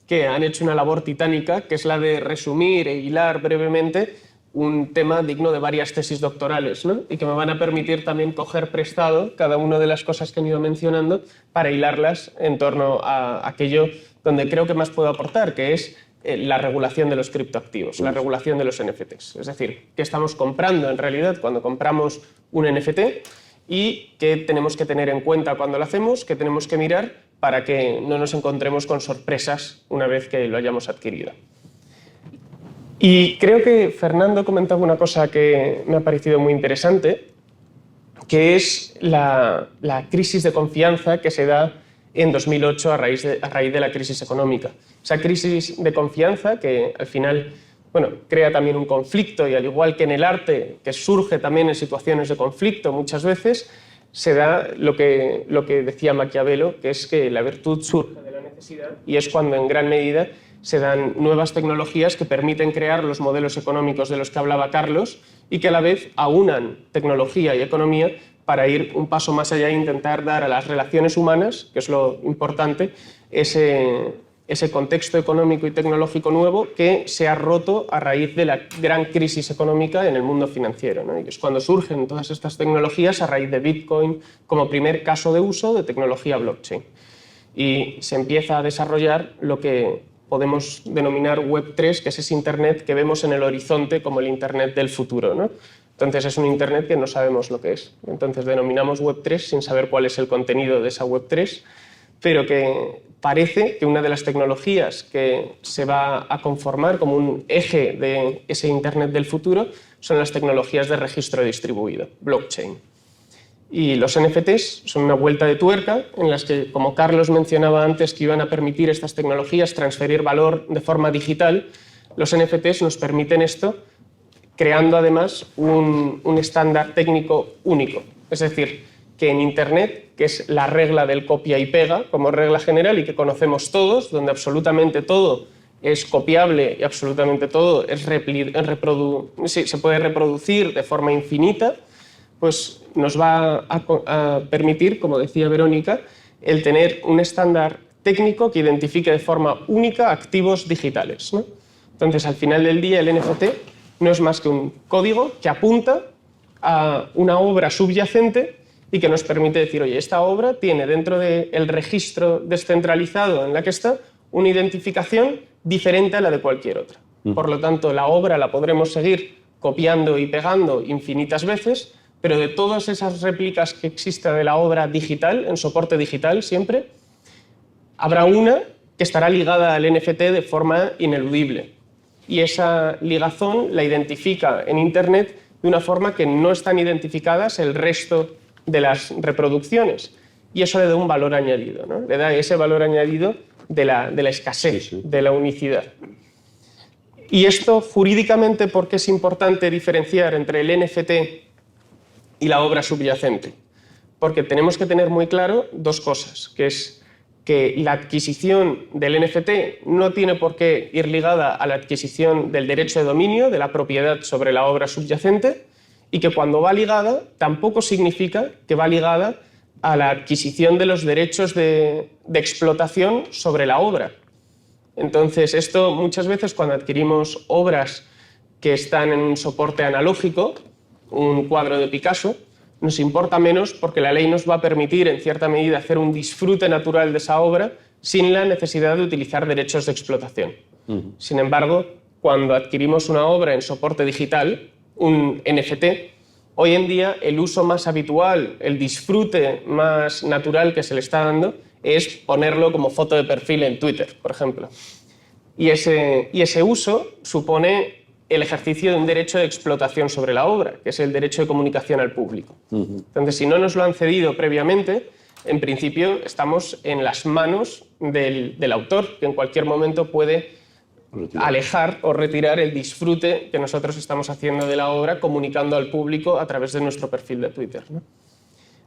que han hecho una labor titánica, que es la de resumir e hilar brevemente un tema digno de varias tesis doctorales, ¿no? Y que me van a permitir también coger prestado cada una de las cosas que han ido mencionando para hilarlas en torno a aquello donde creo que más puedo aportar, que es la regulación de los criptoactivos, la regulación de los NFTs. Es decir, qué estamos comprando en realidad cuando compramos un NFT y qué tenemos que tener en cuenta cuando lo hacemos, qué tenemos que mirar para que no nos encontremos con sorpresas una vez que lo hayamos adquirido. Y creo que Fernando comentaba una cosa que me ha parecido muy interesante, que es la crisis de confianza que se da en 2008 a raíz de la crisis económica. Esa crisis de confianza que al final crea también un conflicto, y al igual que en el arte, que surge también en situaciones de conflicto muchas veces, se da lo que decía Maquiavelo, que es que la virtud surge de la necesidad, y es cuando en gran medida se dan nuevas tecnologías que permiten crear los modelos económicos de los que hablaba Carlos y que a la vez aunan tecnología y economía para ir un paso más allá e intentar dar a las relaciones humanas, que es lo importante, ese contexto económico y tecnológico nuevo que se ha roto a raíz de la gran crisis económica en el mundo financiero, ¿no? Y es cuando surgen todas estas tecnologías a raíz de Bitcoin como primer caso de uso de tecnología blockchain. y se empieza a desarrollar lo que podemos denominar Web3, que es ese Internet que vemos en el horizonte como el Internet del futuro, ¿no? Entonces es un Internet que no sabemos lo que es. Entonces denominamos Web3 sin saber cuál es el contenido de esa Web3, pero que parece que una de las tecnologías que se va a conformar como un eje de ese Internet del futuro son las tecnologías de registro distribuido, blockchain. Y los NFTs son una vuelta de tuerca en las que, como Carlos mencionaba antes, que iban a permitir estas tecnologías transferir valor de forma digital, los NFTs nos permiten esto, creando además un estándar técnico único. Es decir, que en Internet, que es la regla del copia y pega como regla general y que conocemos todos, donde absolutamente todo es copiable y absolutamente todo es se puede reproducir de forma infinita, pues nos va a permitir, como decía Verónica, el tener un estándar técnico que identifique de forma única activos digitales, ¿no? Entonces, al final del día, el NFT no es más que un código que apunta a una obra subyacente y que nos permite decir, oye, esta obra tiene dentro del registro descentralizado en la que está una identificación diferente a la de cualquier otra. Por lo tanto, la obra la podremos seguir copiando y pegando infinitas veces, pero de todas esas réplicas que exista de la obra digital, en soporte digital siempre, habrá una que estará ligada al NFT de forma ineludible. Y esa ligazón la identifica en Internet de una forma que no están identificadas el resto de las reproducciones. Y eso le da un valor añadido, ¿no? Le da ese valor añadido de la escasez, sí, sí, de la unicidad. Y esto, jurídicamente, ¿por qué es importante diferenciar entre el NFT y la obra subyacente? Porque tenemos que tener muy claro dos cosas, que es que la adquisición del NFT no tiene por qué ir ligada a la adquisición del derecho de dominio, de la propiedad sobre la obra subyacente, y que cuando va ligada tampoco significa que va ligada a la adquisición de los derechos de explotación sobre la obra. Entonces, esto muchas veces cuando adquirimos obras que están en un soporte analógico, un cuadro de Picasso, nos importa menos porque la ley nos va a permitir, en cierta medida, hacer un disfrute natural de esa obra sin la necesidad de utilizar derechos de explotación. Sin embargo, cuando adquirimos una obra en soporte digital, un NFT, hoy en día el uso más habitual, el disfrute más natural que se le está dando es ponerlo como foto de perfil en Twitter, por ejemplo. Y ese uso supone el ejercicio de un derecho de explotación sobre la obra, que es el derecho de comunicación al público. Entonces, si no nos lo han cedido previamente, en principio estamos en las manos del autor, que en cualquier momento puede alejar o retirar el disfrute que nosotros estamos haciendo de la obra, comunicando al público a través de nuestro perfil de Twitter, ¿no?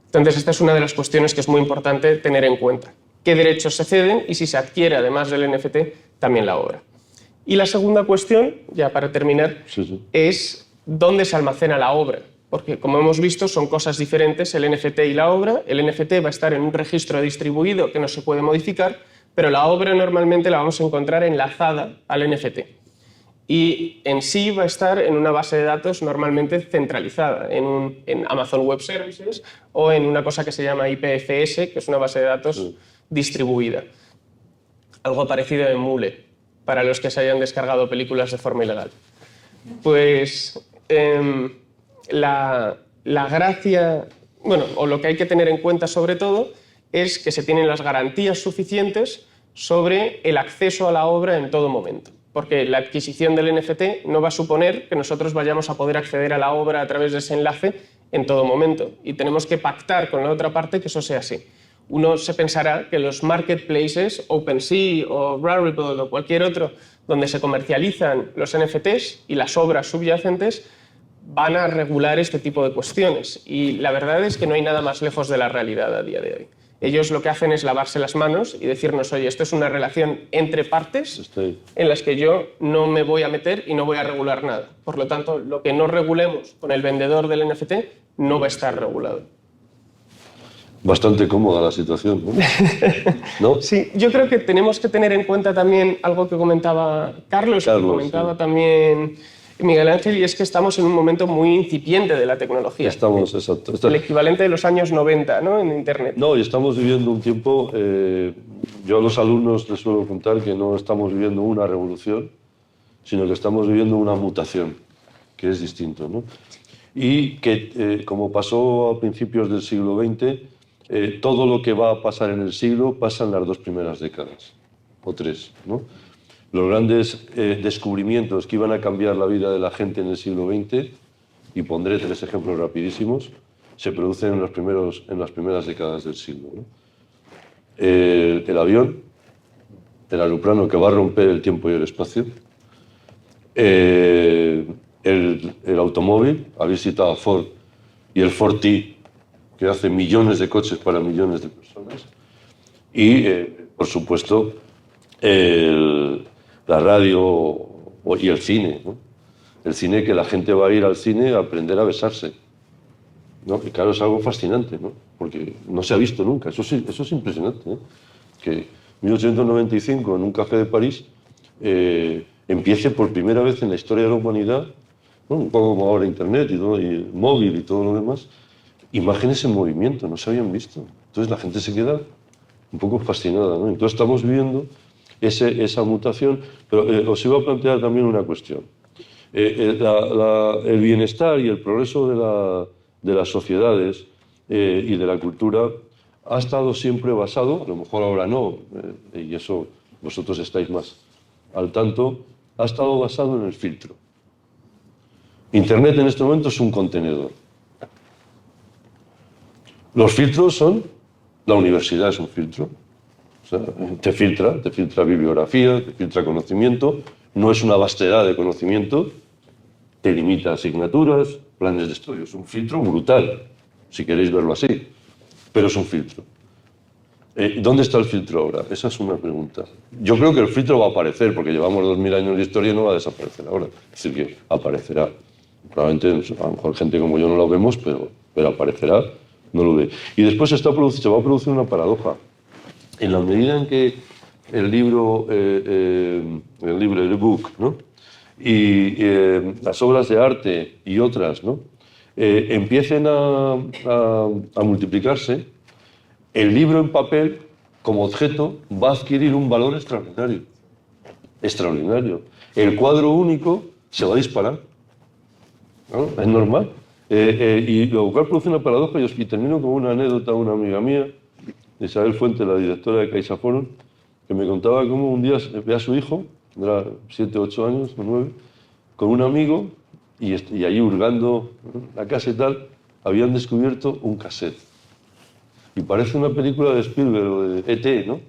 Entonces, esta es una de las cuestiones que es muy importante tener en cuenta. ¿Qué derechos se ceden? Y si se adquiere, además del NFT, también la obra. Y la segunda cuestión, ya para terminar, es dónde se almacena la obra. Porque, como hemos visto, son cosas diferentes el NFT y la obra. El NFT va a estar en un registro distribuido que no se puede modificar, pero la obra normalmente la vamos a encontrar enlazada al NFT. Y en sí va a estar en una base de datos normalmente centralizada, en Amazon Web Services o en una cosa que se llama IPFS, que es una base de datos distribuida. Algo parecido en Mule, para los que se hayan descargado películas de forma ilegal. Pues la gracia, bueno, o lo que hay que tener en cuenta sobre todo, es que se tienen las garantías suficientes sobre el acceso a la obra en todo momento. Porque la adquisición del NFT no va a suponer que nosotros vayamos a poder acceder a la obra a través de ese enlace en todo momento. Y tenemos que pactar con la otra parte que eso sea así. Uno se pensará que los marketplaces, OpenSea o Rarible o cualquier otro, donde se comercializan los NFTs y las obras subyacentes, van a regular este tipo de cuestiones. Y la verdad es que no hay nada más lejos de la realidad a día de hoy. Ellos lo que hacen es lavarse las manos y decirnos, oye, esto es una relación entre partes en las que yo no me voy a meter y no voy a regular nada. Por lo tanto, lo que no regulemos con el vendedor del NFT no va a estar regulado. Bastante cómoda la situación, ¿no? ¿No? Sí, yo creo que tenemos que tener en cuenta también algo que comentaba Carlos, que comentaba también Miguel Ángel, y es que estamos en un momento muy incipiente de la tecnología. Estamos, exacto. El equivalente de los años 90, ¿no?, en Internet. No, y estamos viviendo un tiempo, yo a los alumnos les suelo contar que no estamos viviendo una revolución, sino que estamos viviendo una mutación, que es distinto, ¿no? Y que, como pasó a principios del siglo XX, todo lo que va a pasar en el siglo pasa en las 2 primeras décadas, o 3, ¿no? Los grandes descubrimientos que iban a cambiar la vida de la gente en el siglo XX, y pondré 3 ejemplos rapidísimos, se producen en las primeras décadas del siglo, ¿no? El avión, el aeroplano que va a romper el tiempo y el espacio, el automóvil, habéis citado a Ford, y el Ford T, que hace millones de coches para millones de personas, y, por supuesto, la radio y el cine, ¿no? El cine, que la gente va a ir al cine a aprender a besarse, ¿no? Y claro, es algo fascinante, ¿no? Porque no se ha visto nunca. Eso es impresionante, ¿eh? Que en 1895, en un café de París, empiece por primera vez en la historia de la humanidad, ¿no?, un poco como ahora Internet y el móvil y todo lo demás, imágenes en movimiento, no se habían visto. Entonces la gente se queda un poco fascinada, ¿no? Entonces estamos viviendo esa mutación, pero os iba a plantear también una cuestión. El bienestar y el progreso de las sociedades y de la cultura ha estado siempre basado, a lo mejor ahora no, y eso vosotros estáis más al tanto, ha estado basado en el filtro. Internet en este momento es un contenedor. Los filtros son, la universidad es un filtro, o sea, te filtra bibliografía, te filtra conocimiento, no es una vastedad de conocimiento, te limita asignaturas, planes de estudio, es un filtro brutal, si queréis verlo así, pero es un filtro. ¿Dónde está el filtro ahora? Esa es una pregunta. Yo creo que el filtro va a aparecer, porque llevamos 2000 años de historia y no va a desaparecer ahora. Es decir, que aparecerá. Probablemente, a lo mejor gente como yo no lo vemos, pero aparecerá, no lo ve. Y después se va a producir una paradoja. En la medida en que el libro, el book, ¿no?, y las obras de arte y otras, ¿no?, empiecen a multiplicarse, el libro en papel, como objeto, va a adquirir un valor extraordinario. Extraordinario. El cuadro único se va a disparar, ¿no? Es normal. Y lo cual produce una paradoja, y termino con una anécdota de una amiga mía, Isabel Fuente, la directora de CaixaForum, que me contaba cómo un día ve a su hijo, tendrá 7, 8 años o 9, con un amigo, y allí hurgando la casa y tal, habían descubierto un cassette. Y parece una película de Spielberg o de E.T., ¿no?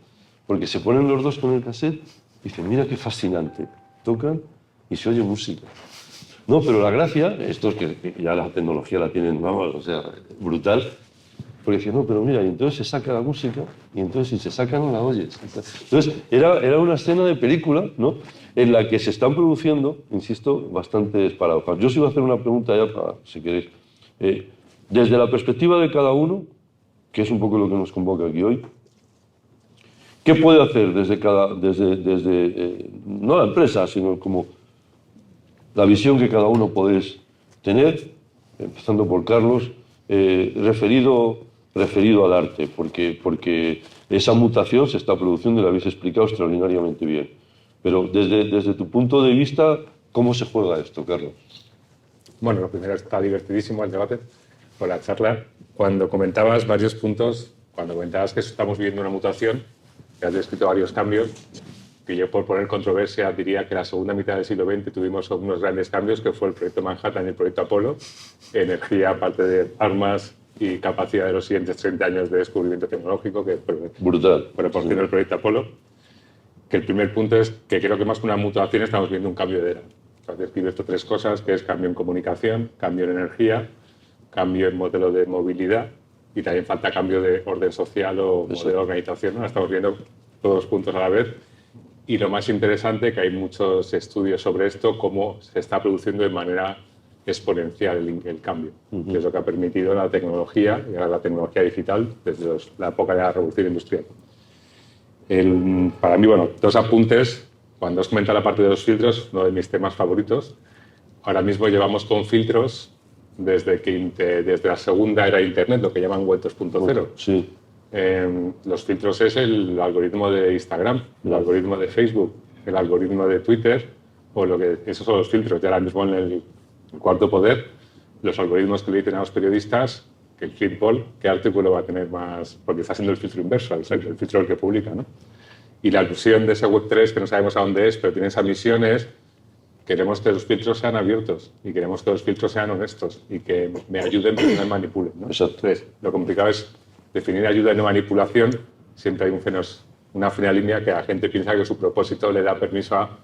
Porque se ponen los dos con el cassette y dicen, mira qué fascinante. Tocan y se oye música. No, pero la gracia, estos que ya la tecnología la tienen, vamos, o sea, brutal, porque dicen, no, pero mira, y entonces se saca la música, y entonces si se saca no la oyes. Entonces, era una escena de película, ¿no?, en la que se están produciendo, insisto, bastantes paradojas. Yo os iba a hacer una pregunta ya, si queréis. Desde la perspectiva de cada uno, que es un poco lo que nos convoca aquí hoy, ¿qué puede hacer desde no la empresa, sino como la visión que cada uno podéis tener, empezando por Carlos, referido al arte, porque esa mutación se está produciendo y la habéis explicado extraordinariamente bien. Pero desde tu punto de vista, ¿cómo se juega esto, Carlos? Bueno, lo primero, está divertidísimo el debate por la charla. Cuando comentabas varios puntos, cuando comentabas que estamos viviendo una mutación, que has descrito varios cambios, que yo, por poner controversia, diría que la segunda mitad del siglo XX tuvimos unos grandes cambios, que fue el proyecto Manhattan y el proyecto Apolo, energía, aparte de armas y capacidad de los siguientes 30 años de descubrimiento tecnológico que proporcionó el proyecto Apolo. Que el primer punto es que creo que más que una mutación estamos viendo un cambio de era. Entonces, describe estas 3 cosas, que es cambio en comunicación, cambio en energía, cambio en modelo de movilidad, y también falta cambio de orden social o modelo de organización, ¿no? Estamos viendo todos los puntos a la vez. Y lo más interesante, que hay muchos estudios sobre esto, cómo se está produciendo de manera exponencial el cambio, que es lo que ha permitido la tecnología, y ahora la tecnología digital, desde la época de la revolución industrial. Para mí, bueno, 2 apuntes. Cuando os comenta la parte de los filtros, uno de mis temas favoritos. ahora mismo llevamos con filtros desde la segunda era de Internet, lo que llaman Web 2.0. Sí. Los filtros es el algoritmo de Instagram, el algoritmo de Facebook, el algoritmo de Twitter, esos son los filtros. Y ahora mismo en el cuarto poder, los algoritmos que le dicen a los periodistas que el Flipball, qué artículo va a tener más, porque está siendo el filtro inverso, el filtro el que publica, ¿no? Y la alusión de ese Web3, que no sabemos a dónde es, pero tiene esa misión, es queremos que los filtros sean abiertos y queremos que los filtros sean honestos y que me ayuden pero no me manipulen, ¿no? Exacto. Entonces, lo complicado es definir ayuda y no manipulación. Siempre hay una fina línea que la gente piensa que su propósito le da permiso a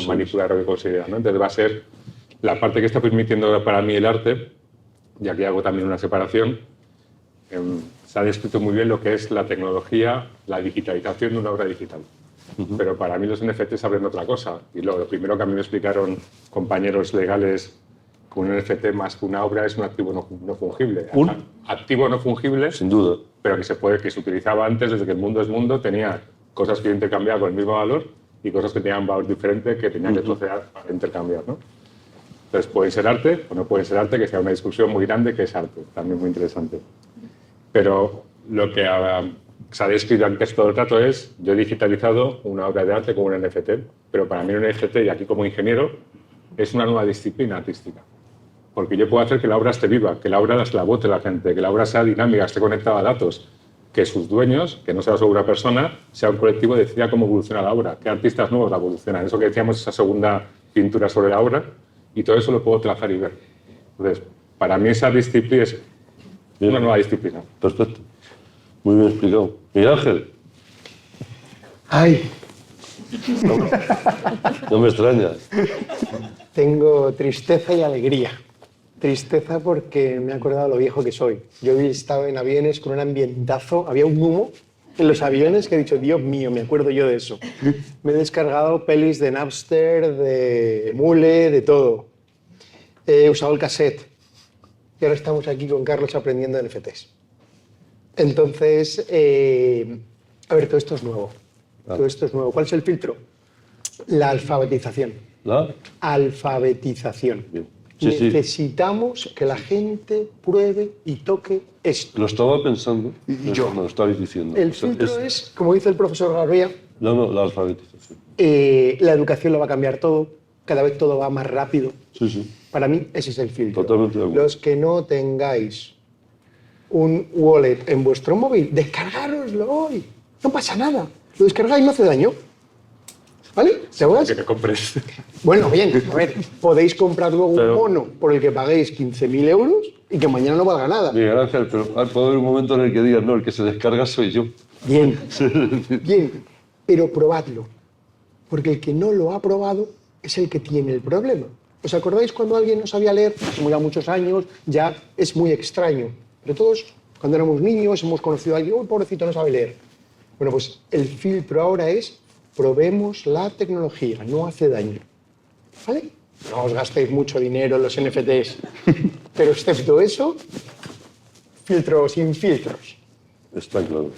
manipular lo que considera, ¿no? Entonces va a ser la parte que está permitiendo para mí el arte, y aquí hago también una separación. Se ha descrito muy bien lo que es la tecnología, la digitalización de una obra digital. Pero para mí los NFTs abren otra cosa. Y lo primero que a mí me explicaron compañeros legales, que un NFT más que una obra es un activo no fungible. ¿Un? Activo no fungible, Sin duda. pero que se utilizaba antes, desde que el mundo es mundo, tenía cosas que intercambiaban con el mismo valor y cosas que tenían valor diferente que tenían que proceder a intercambiar, ¿no? Entonces, pueden ser arte o no pueden ser arte, que sea una discusión muy grande, que es arte, también muy interesante. Pero lo que se ha descrito antes todo el rato es, yo he digitalizado una obra de arte como un NFT, pero para mí un NFT, y aquí como ingeniero, es una nueva disciplina artística. Porque yo puedo hacer que la obra esté viva, que la obra la vote la gente, que la obra sea dinámica, esté conectada a datos, que sus dueños, que no sea solo una persona, sea un colectivo, decida cómo evoluciona la obra, qué artistas nuevos la evolucionan. Eso que decíamos, esa segunda pintura sobre la obra, y todo eso lo puedo trazar y ver. Entonces, para mí esa disciplina es una nueva disciplina. Perfecto. Muy bien explicado. Miguel Ángel. Ay, No me extraña. tengo tristeza y alegría. Tristeza porque me he acordado lo viejo que soy. Yo he estado en aviones con un ambientazo, había un humo en los aviones que he dicho, Dios mío, me acuerdo yo de eso. Me he descargado pelis de Napster, de Mule, de todo. He usado el cassette. Y ahora estamos aquí con Carlos aprendiendo NFTs. Entonces, a ver, todo esto es nuevo. Todo esto es nuevo. ¿Cuál es el filtro? La alfabetización. ¿La? Alfabetización. Bien. Sí, sí. Necesitamos que la gente pruebe y toque esto. Lo estaba pensando. Y yo. Me lo estabais diciendo. El filtro es, como dice el profesor Garbella, No, la alfabetización. la educación lo va a cambiar todo, cada vez todo va más rápido. Sí, sí. Para mí ese es el filtro. Totalmente de acuerdo. Los que no tengáis un wallet en vuestro móvil, descargároslo hoy. No pasa nada. Lo descargáis, no hace daño. ¿Vale? ¿Seguras? Que te compres. Bueno, bien, a ver, podéis comprar luego un mono por el que paguéis 15.000 euros y que mañana no valga nada. Miguel Ángel, pero puede haber un momento en el que digas, no, el que se descarga soy yo. Bien, bien, pero probadlo. Porque el que no lo ha probado es el que tiene el problema. ¿Os acordáis cuando alguien no sabía leer? Hace ya muchos años, ya es muy extraño. Pero todos, cuando éramos niños, hemos conocido a alguien, uy, pobrecito, no sabe leer. Bueno, pues el filtro ahora es, probemos la tecnología, no hace daño. ¿Vale? No os gastéis mucho dinero en los NFTs. Pero excepto eso, filtro sin filtros. Está claro.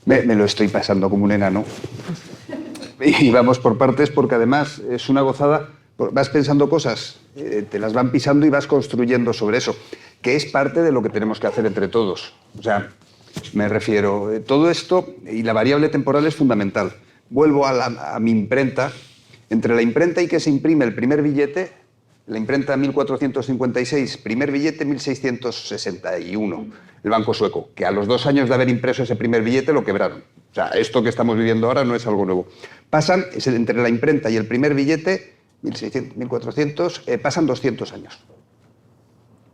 Me lo estoy pasando como un enano. Y vamos por partes porque además es una gozada. Vas pensando cosas, te las van pisando y vas construyendo sobre eso, que es parte de lo que tenemos que hacer entre todos. O sea, me refiero, todo esto y la variable temporal es fundamental. Vuelvo a mi imprenta. Entre la imprenta y que se imprime el primer billete, la imprenta 1456, primer billete 1661, el banco sueco, que a los 2 años de haber impreso ese primer billete lo quebraron. O sea, esto que estamos viviendo ahora no es algo nuevo. Pasan, entre la imprenta y el primer billete, 1600, 1400, pasan 200 años.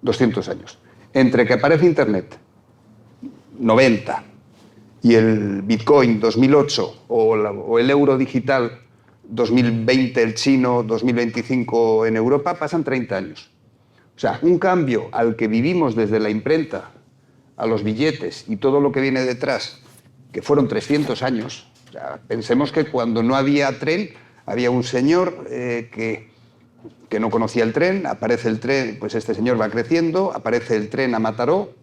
200 años. Entre que aparece Internet, 90, y el Bitcoin 2008 o el euro digital 2020 el chino, 2025 en Europa, pasan 30 años. O sea, un cambio al que vivimos desde la imprenta a los billetes y todo lo que viene detrás, que fueron 300 años. O sea, pensemos que cuando no había tren, había un señor que no conocía el tren, aparece el tren, pues este señor va creciendo, aparece el tren a Mataró,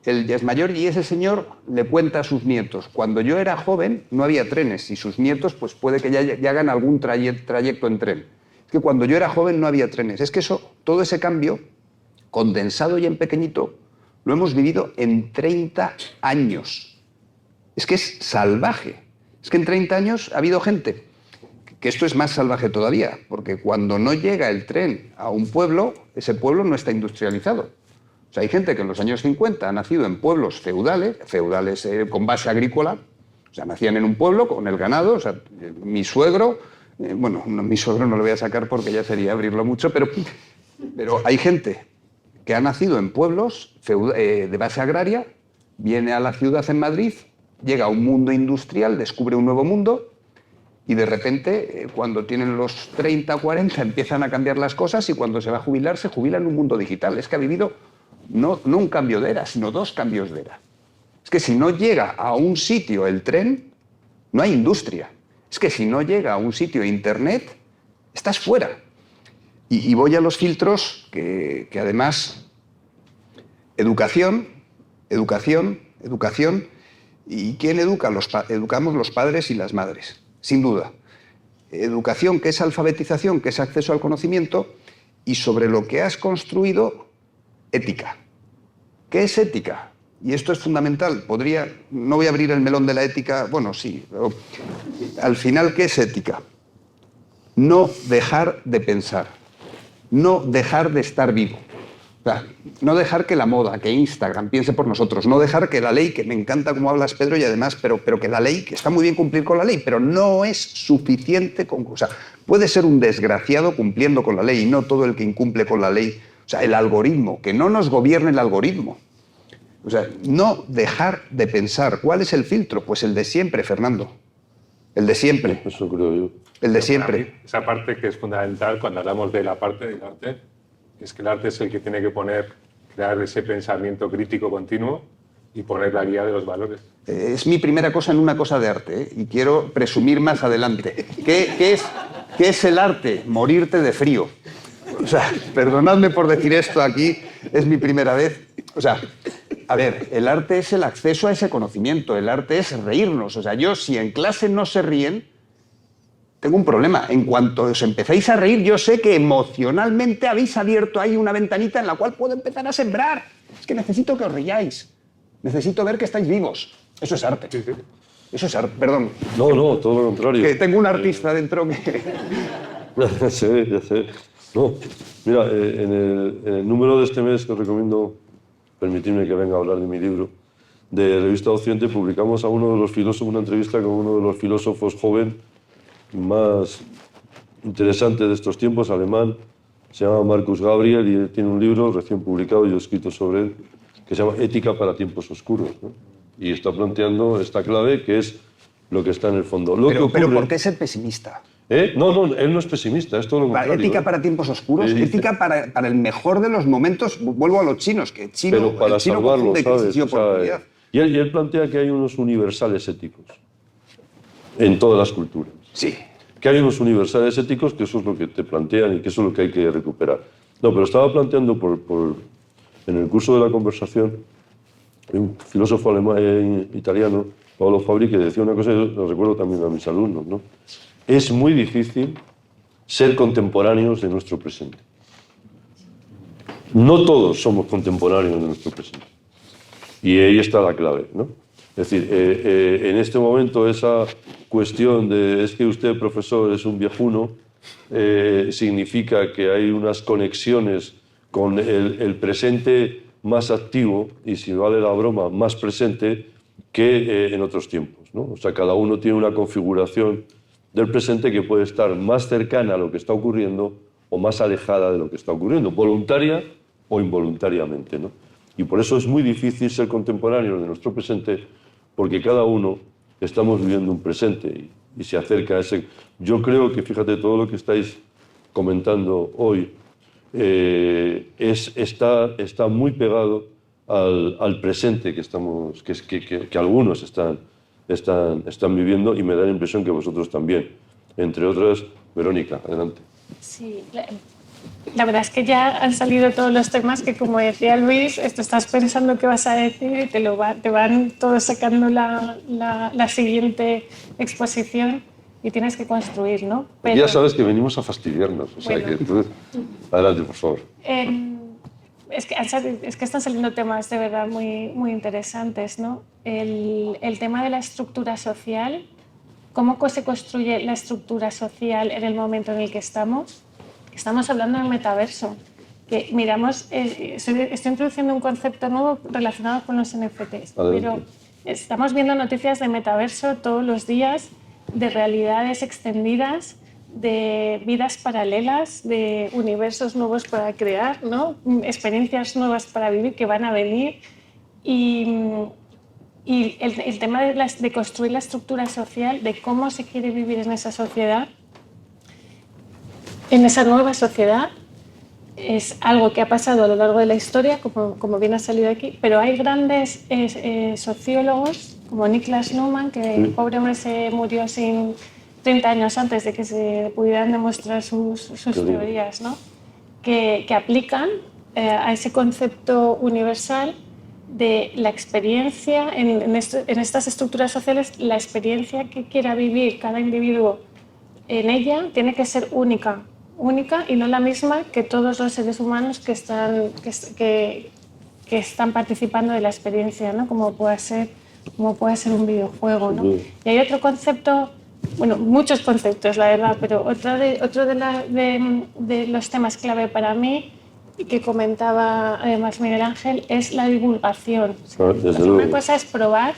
él ya es mayor y ese señor le cuenta a sus nietos. Cuando yo era joven no había trenes y sus nietos pues puede que ya hagan algún trayecto en tren. Es que cuando yo era joven no había trenes. Es que eso, todo ese cambio, condensado y en pequeñito, lo hemos vivido en 30 años. Es que es salvaje. Es que en 30 años ha habido gente, que esto es más salvaje todavía, porque cuando no llega el tren a un pueblo, ese pueblo no está industrializado. O sea, hay gente que en los años 50 ha nacido en pueblos feudales con base agrícola, o sea, nacían en un pueblo con el ganado, o sea, mi suegro, bueno, mi suegro no lo voy a sacar porque ya sería abrirlo mucho, pero hay gente que ha nacido en pueblos de base agraria, viene a la ciudad en Madrid, llega a un mundo industrial, descubre un nuevo mundo y de repente, cuando tienen los 30 o 40, empiezan a cambiar las cosas y cuando se va a jubilar, se jubila en un mundo digital. Es que ha vivido no un cambio de era, sino 2 cambios de era. Es que si no llega a un sitio el tren, no hay industria. Es que si no llega a un sitio Internet, estás fuera. Y voy a los filtros que además, educación. ¿Y quién educa? Educamos los padres y las madres, sin duda. Educación, que es alfabetización, que es acceso al conocimiento, y sobre lo que has construido, ética. ¿Qué es ética? Y esto es fundamental. No voy a abrir el melón de la ética, bueno, sí, pero al final, ¿qué es ética? No dejar de pensar, no dejar de estar vivo. O sea, no dejar que la moda, que Instagram piense por nosotros, no dejar que la ley, que me encanta cómo hablas, Pedro, y además, pero que la ley, que está muy bien cumplir con la ley, pero no es suficiente. O sea, puede ser un desgraciado cumpliendo con la ley y no todo el que incumple con la ley. O sea, el algoritmo, que no nos gobierne el algoritmo. O sea, no dejar de pensar. ¿Cuál es el filtro? Pues el de siempre, Fernando. El de siempre. Eso creo yo. El de siempre. Esa parte que es fundamental cuando hablamos de la parte del arte, es que el arte es el que tiene que crear ese pensamiento crítico continuo y poner la guía de los valores. Es mi primera cosa en una cosa de arte, y quiero presumir más adelante. ¿Qué es el arte? Morirte de frío. O sea, perdonadme por decir esto aquí, es mi primera vez. O sea, a ver, el arte es el acceso a ese conocimiento, el arte es reírnos. O sea, yo si en clase no se ríen, tengo un problema. En cuanto os empezáis a reír, yo sé que emocionalmente habéis abierto ahí una ventanita en la cual puedo empezar a sembrar. Es que necesito que os riáis. Necesito ver que estáis vivos. Eso es arte. Sí, sí. Eso es arte, perdón. No, todo lo contrario. Que tengo un artista dentro que... Ya sé. No, mira, en el número de este mes que os recomiendo, permitidme que venga a hablar de mi libro, de Revista Occidente, publicamos a uno de los filósofos, una entrevista con uno de los filósofos joven más interesante de estos tiempos, alemán, se llama Marcus Gabriel, y él tiene un libro recién publicado, yo he escrito sobre él, que se llama Ética para tiempos oscuros, ¿no? Y está planteando esta clave que es lo que está en el fondo. Pero ¿por qué ser pesimista? No, él no es pesimista, es todo lo contrario. Ética para tiempos oscuros, ética para el mejor de los momentos. Vuelvo a los chinos, que pero para el chino salvarlo, confunde crisis y oportunidad. Y él plantea que hay unos universales éticos en todas las culturas. Sí. Que hay unos universales éticos, que eso es lo que te plantean y que eso es lo que hay que recuperar. No, pero estaba planteando en el curso de la conversación un filósofo alemán, italiano, Paolo Fabri, que decía una cosa, y lo recuerdo también a mis alumnos, ¿no? Es muy difícil ser contemporáneos de nuestro presente. No todos somos contemporáneos de nuestro presente. Y ahí está la clave, ¿no? Es decir, en este momento esa cuestión de es que usted, profesor, es un viejuno, significa que hay unas conexiones con el presente más activo, y si vale la broma, más presente que en otros tiempos, ¿no? O sea, cada uno tiene una configuración del presente que puede estar más cercana a lo que está ocurriendo o más alejada de lo que está ocurriendo, voluntaria o involuntariamente, ¿no? Y por eso es muy difícil ser contemporáneo de nuestro presente, porque cada uno estamos viviendo un presente y se acerca a ese... Yo creo que, fíjate, todo lo que estáis comentando hoy está muy pegado al presente que algunos están viviendo, y me da la impresión que vosotros también. Entre otras, Verónica, adelante. Sí, la verdad es que ya han salido todos los temas que, como decía Luis, estás pensando qué vas a decir y te van todos sacando la siguiente exposición. y tienes que construir, ¿no? Ya sabes que venimos a fastidiarnos, o sea Bueno. que entonces, adelante, por favor. Es que están saliendo temas de verdad muy interesantes, ¿no? El tema de la estructura social, cómo se construye la estructura social en el momento en el que estamos. Estamos hablando del metaverso, que miramos, estoy introduciendo un concepto nuevo relacionado con los NFTs, pero estamos viendo noticias de metaverso todos los días, de realidades extendidas, de vidas paralelas, de universos nuevos para crear, ¿no? Experiencias nuevas para vivir que van a venir. Y el tema de construir la estructura social, de cómo se quiere vivir en esa sociedad, en esa nueva sociedad, es algo que ha pasado a lo largo de la historia, como bien ha salido aquí, pero hay grandes sociólogos como Niklas Luhmann, que el pobre hombre se murió sin 30 años antes de que se pudieran demostrar sus teorías, ¿no? que aplican a ese concepto universal de la experiencia, en estas estructuras sociales, la experiencia que quiera vivir cada individuo en ella tiene que ser única y no la misma que todos los seres humanos que están participando de la experiencia, ¿no? Como puede ser un videojuego, ¿no? Y hay otro concepto, bueno, muchos conceptos, la verdad, pero otro de los temas clave para mí, que comentaba además Miguel Ángel, es la divulgación. Una cosa es probar,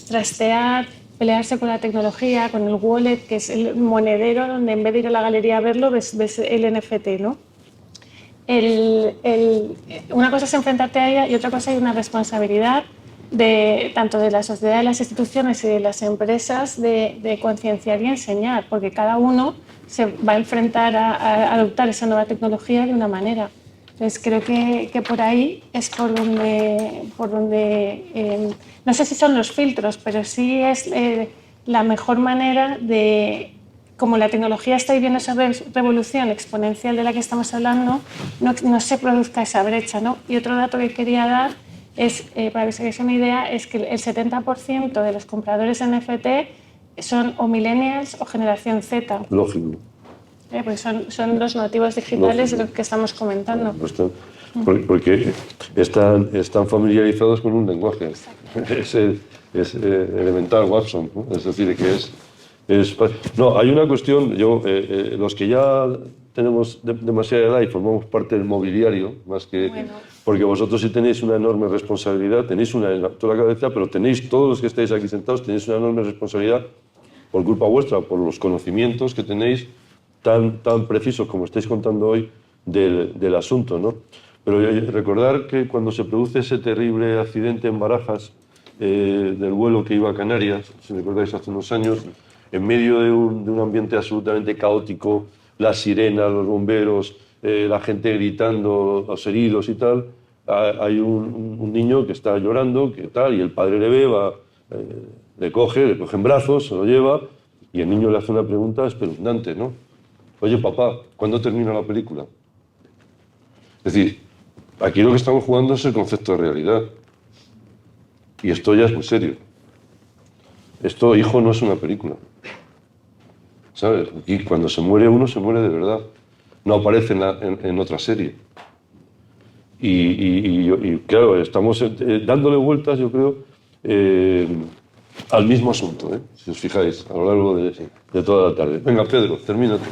trastear, pelearse con la tecnología, con el wallet, que es el monedero donde en vez de ir a la galería a verlo, ves el NFT, ¿no? Una cosa es enfrentarte a ella y otra cosa es una responsabilidad tanto de la sociedad, de las instituciones y de las empresas de concienciar y enseñar, porque cada uno se va a enfrentar a adoptar esa nueva tecnología de una manera. Entonces creo que por ahí es por donde no sé si son los filtros, pero sí es la mejor manera de, como la tecnología está viviendo esa revolución exponencial de la que estamos hablando, no se produzca esa brecha, ¿no? Y otro dato que quería dar es, para que se hagáis una idea, es que el 70% de los compradores de NFT son o millennials o generación Z. Lógico. Porque son los nativos digitales de los que estamos comentando. Porque están familiarizados con un lenguaje. Es elemental, Watson, ¿no? Es decir, que no, hay una cuestión, los que ya tenemos demasiada edad y formamos parte del mobiliario, más que... Bueno. Porque vosotros sí tenéis una enorme responsabilidad, tenéis una en toda la cabeza, pero todos los que estáis aquí sentados, tenéis una enorme responsabilidad por culpa vuestra, por los conocimientos que tenéis tan precisos como estáis contando hoy del asunto, ¿no? Pero recordar que cuando se produce ese terrible accidente en Barajas, del vuelo que iba a Canarias, si recordáis hace unos años, en medio de un ambiente absolutamente caótico, las sirenas, los bomberos, la gente gritando, los heridos y tal, hay un niño que está llorando, que tal, y el padre le ve, le coge en brazos, se lo lleva, y el niño le hace una pregunta espeluznante, ¿no? Oye, papá, ¿cuándo termina la película? Es decir, aquí lo que estamos jugando es el concepto de realidad. Y esto ya es muy serio. Esto, hijo, no es una película. ¿Sabes? Y cuando se muere uno, se muere de verdad. No aparece en otra serie. Y claro, estamos dándole vueltas, yo creo, al mismo asunto, si os fijáis, a lo largo de toda la tarde. Venga, Pedro, termina tú.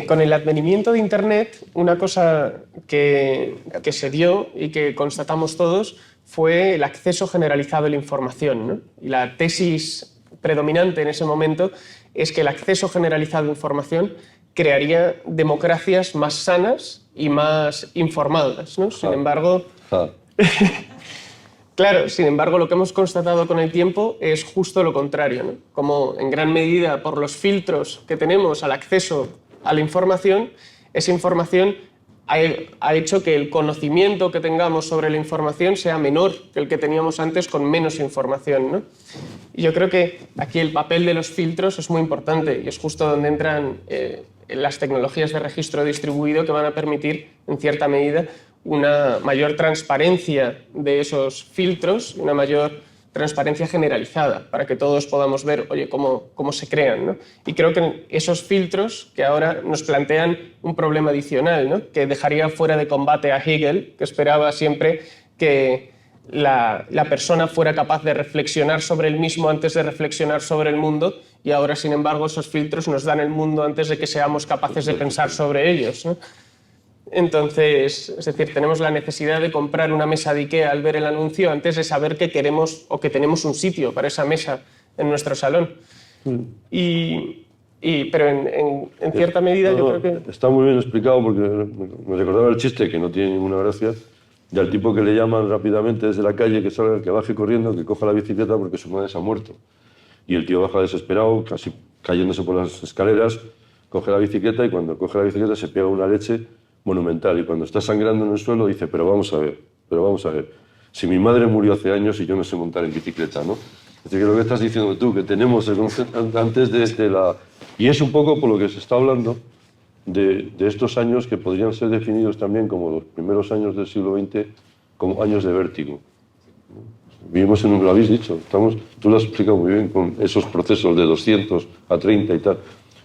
Con el advenimiento de Internet, una cosa que se dio y que constatamos todos fue el acceso generalizado a la información, ¿no? Y la tesis predominante en ese momento es que el acceso generalizado a la información crearía democracias más sanas y más informadas, ¿no? Sin embargo, claro, sin embargo, lo que hemos constatado con el tiempo es justo lo contrario, ¿no? Como en gran medida por los filtros que tenemos al acceso a la información, esa información ha hecho que el conocimiento que tengamos sobre la información sea menor que el que teníamos antes con menos información, ¿no? Y yo creo que aquí el papel de los filtros es muy importante y es justo donde entran las tecnologías de registro distribuido que van a permitir, en cierta medida, una mayor transparencia de esos filtros, una mayor transparencia generalizada, para que todos podamos ver, oye, cómo se crean, ¿no? Y creo que esos filtros que ahora nos plantean un problema adicional, ¿no? Que dejaría fuera de combate a Hegel, que esperaba siempre que la persona fuera capaz de reflexionar sobre el mismo antes de reflexionar sobre el mundo, y ahora, sin embargo, esos filtros nos dan el mundo antes de que seamos capaces de pensar sobre ellos, ¿no? Entonces, es decir, tenemos la necesidad de comprar una mesa de IKEA al ver el anuncio antes de saber que queremos o que tenemos un sitio para esa mesa en nuestro salón. Pero en cierta medida yo creo que... Está muy bien explicado, porque me recordaba el chiste, que no tiene ninguna gracia, del tipo que le llaman rápidamente desde la calle, que salga, que baje corriendo, que coja la bicicleta porque su madre se ha muerto. Y el tío baja desesperado, casi cayéndose por las escaleras, coge la bicicleta, y cuando coge la bicicleta se pega una leche monumental, y cuando está sangrando en el suelo dice, pero vamos a ver, si mi madre murió hace años y yo no sé montar en bicicleta, ¿no? Es decir, que lo que estás diciendo tú, que tenemos el concepto antes de la... Y es un poco por lo que se está hablando de estos años que podrían ser definidos también como los primeros años del siglo XX, como años de vértigo. Vivimos en un... Lo habéis dicho, tú lo has explicado muy bien, con esos procesos de 200 a 30 y tal.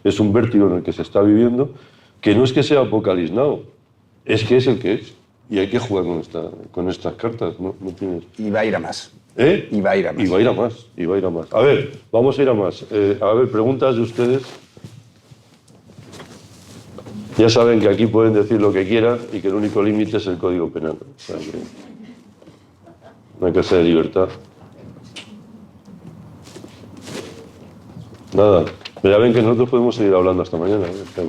Es un vértigo en el que se está viviendo, que no es que sea Apocalipsis Now, es que es el que es. Y hay que jugar con estas cartas, ¿no? No tienes... Y va a ir a más. ¿Eh? Y va a ir a más. Y va a ir a más, y va a ir a más. A ver, vamos a ir a más. A ver, preguntas de ustedes. Ya saben que aquí pueden decir lo que quieran y que el único límite es el Código Penal. O sea, que no hay que ser de libertad. Nada, pero ya ven que nosotros podemos seguir hablando hasta mañana, ¿eh? O sea,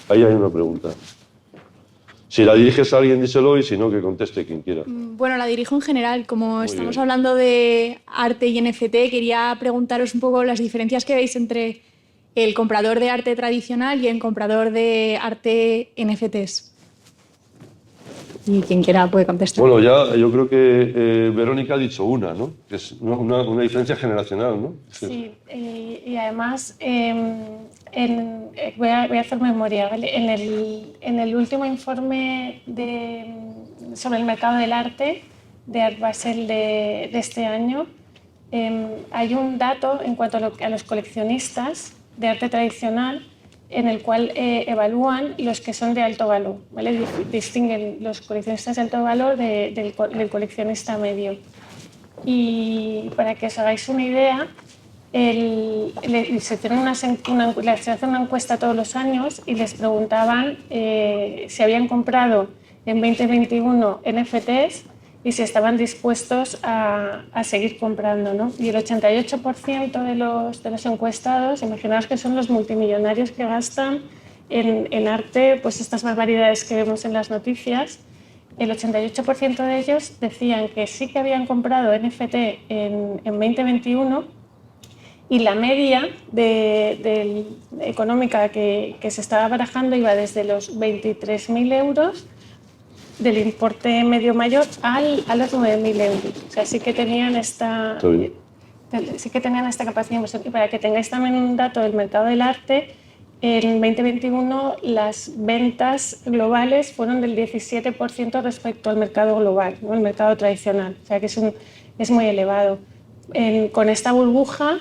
ahí hay una pregunta. Si la diriges a alguien, díselo, y si no, que conteste quien quiera. Bueno, la dirijo en general. Como estamos hablando de arte y NFT, quería preguntaros un poco las diferencias que veis entre el comprador de arte tradicional y el comprador de arte NFTs. Y quien quiera puede contestar. Bueno, ya yo creo que Verónica ha dicho una, ¿no? Que es una diferencia generacional, ¿no? Sí, y además voy a hacer memoria, ¿vale? En el último informe sobre el mercado del arte de Art Basel de este año, hay un dato en cuanto a los coleccionistas de arte tradicional, en el cual evalúan los que son de alto valor, ¿vale? Distinguen los coleccionistas de alto valor del coleccionista medio. Y para que os hagáis una idea, se hace una encuesta todos los años y les preguntaban si habían comprado en 2021 NFTs y si estaban dispuestos a seguir comprando, ¿no? Y el 88% de los encuestados, imaginaos que son los multimillonarios que gastan en arte, pues estas barbaridades que vemos en las noticias, el 88% de ellos decían que sí que habían comprado NFT en 2021, y la media económica que se estaba barajando iba desde los 23.000 euros del importe medio mayor a los 9.000 euros. O sea, sí que tenían esta capacidad de inversión. Y para que tengáis también un dato del mercado del arte, en 2021 las ventas globales fueron del 17% respecto al mercado global, ¿no? El mercado tradicional. O sea, que es muy elevado. Con esta burbuja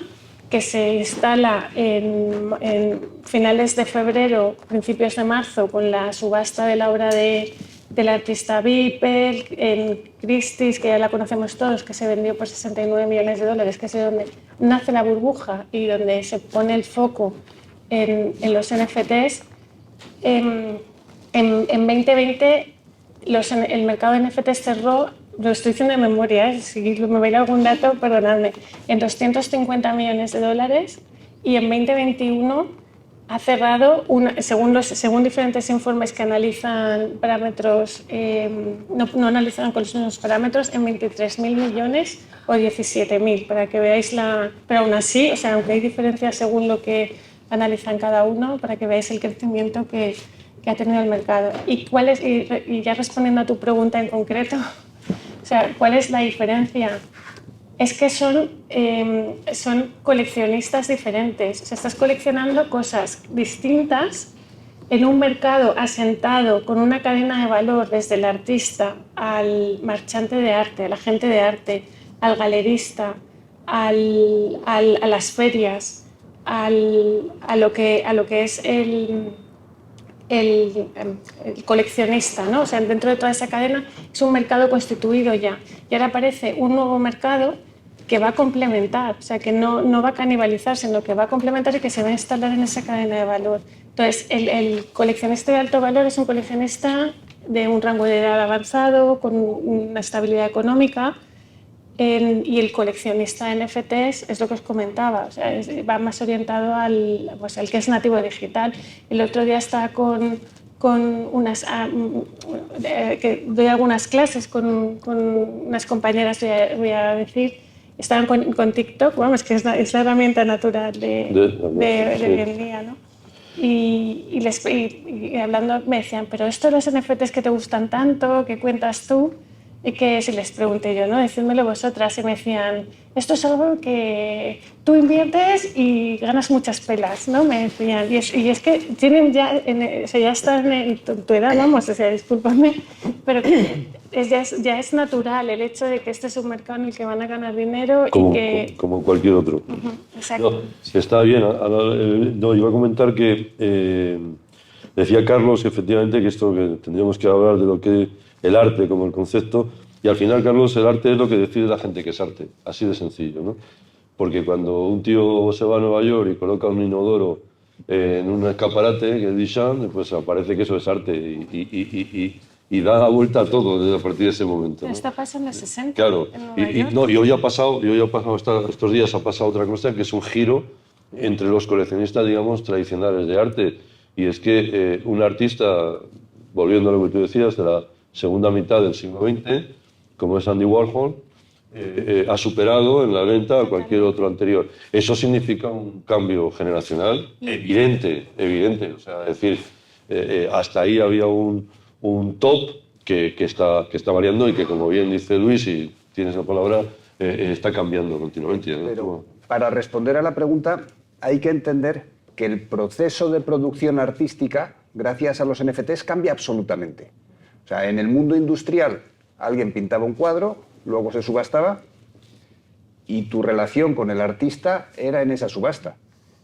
que se instala en finales de febrero, principios de marzo, con la subasta de la obra del artista Beeple, en Christie's, que ya la conocemos todos, que se vendió por 69 millones de dólares, que es donde nace la burbuja y donde se pone el foco en los NFTs. En 2020 el mercado de NFTs cerró, lo estoy diciendo de memoria, si me va a ir algún dato, perdonadme, en 250 millones de dólares, y en 2021 ha cerrado, según diferentes informes que analizan parámetros, no analizan con los mismos parámetros, en 23.000 millones o 17.000, para que veáis pero aún así, o sea, aunque hay diferencias según lo que analizan cada uno, para que veáis el crecimiento que ha tenido el mercado. Y ya respondiendo a tu pregunta en concreto, o sea, ¿cuál es la diferencia? Es que son coleccionistas diferentes. O sea, estás coleccionando cosas distintas en un mercado asentado con una cadena de valor desde el artista al marchante de arte, al agente de arte, al galerista, a las ferias, a lo que es el coleccionista, ¿no? O sea, dentro de toda esa cadena es un mercado constituido ya. Y ahora aparece un nuevo mercado que va a complementar, o sea, que no va a canibalizar, sino que va a complementar y que se va a instalar en esa cadena de valor. Entonces, el coleccionista de alto valor es un coleccionista de un rango de edad avanzado, con una estabilidad económica, y el coleccionista de NFTs es lo que os comentaba, o sea, va más orientado al que es nativo digital. El otro día estaba con que doy algunas clases con unas compañeras, voy a decir, estaban con TikTok, vamos, que es la herramienta natural de hoy en día, ¿no? Y hablando me decían, pero esto de los NFTs que te gustan tanto, que cuentas tú, y que si les pregunté yo, ¿no? Decídmelo vosotras, y me decían, esto es algo que tú inviertes y ganas muchas pelas, ¿no? Me decían, y es que tienen ya, o sea, ya están en tu edad, vamos, o sea, discúlpame, pero que ya es natural el hecho de que este es un mercado en el que van a ganar dinero como cualquier otro. Exacto. No, está bien. No, iba a comentar que decía Carlos, efectivamente, que esto que tendríamos que hablar de lo que el arte como el concepto, y al final, Carlos, el arte es lo que decide la gente que es arte, así de sencillo, ¿no? Porque cuando un tío se va a Nueva York y coloca un inodoro en un escaparate, que es Duchamp, pues aparece que eso es arte y da la vuelta a todo desde a partir de ese momento, ¿no? Esto pasa en los 60, claro, en Nueva York. y hoy ha pasado, estos días ha pasado otra cosa, que es un giro entre los coleccionistas, digamos, tradicionales de arte, y es que un artista, volviendo a lo que tú decías, de la segunda mitad del siglo XX, como es Andy Warhol, ha superado en la venta a cualquier otro anterior. Eso significa un cambio generacional evidente. O sea, es decir, hasta ahí había un top que está variando y que, como bien dice Luis, y tienes la palabra, está cambiando continuamente. Pero para responder a la pregunta hay que entender que el proceso de producción artística, gracias a los NFTs, cambia absolutamente. O sea, en el mundo industrial alguien pintaba un cuadro, luego se subastaba y tu relación con el artista era en esa subasta.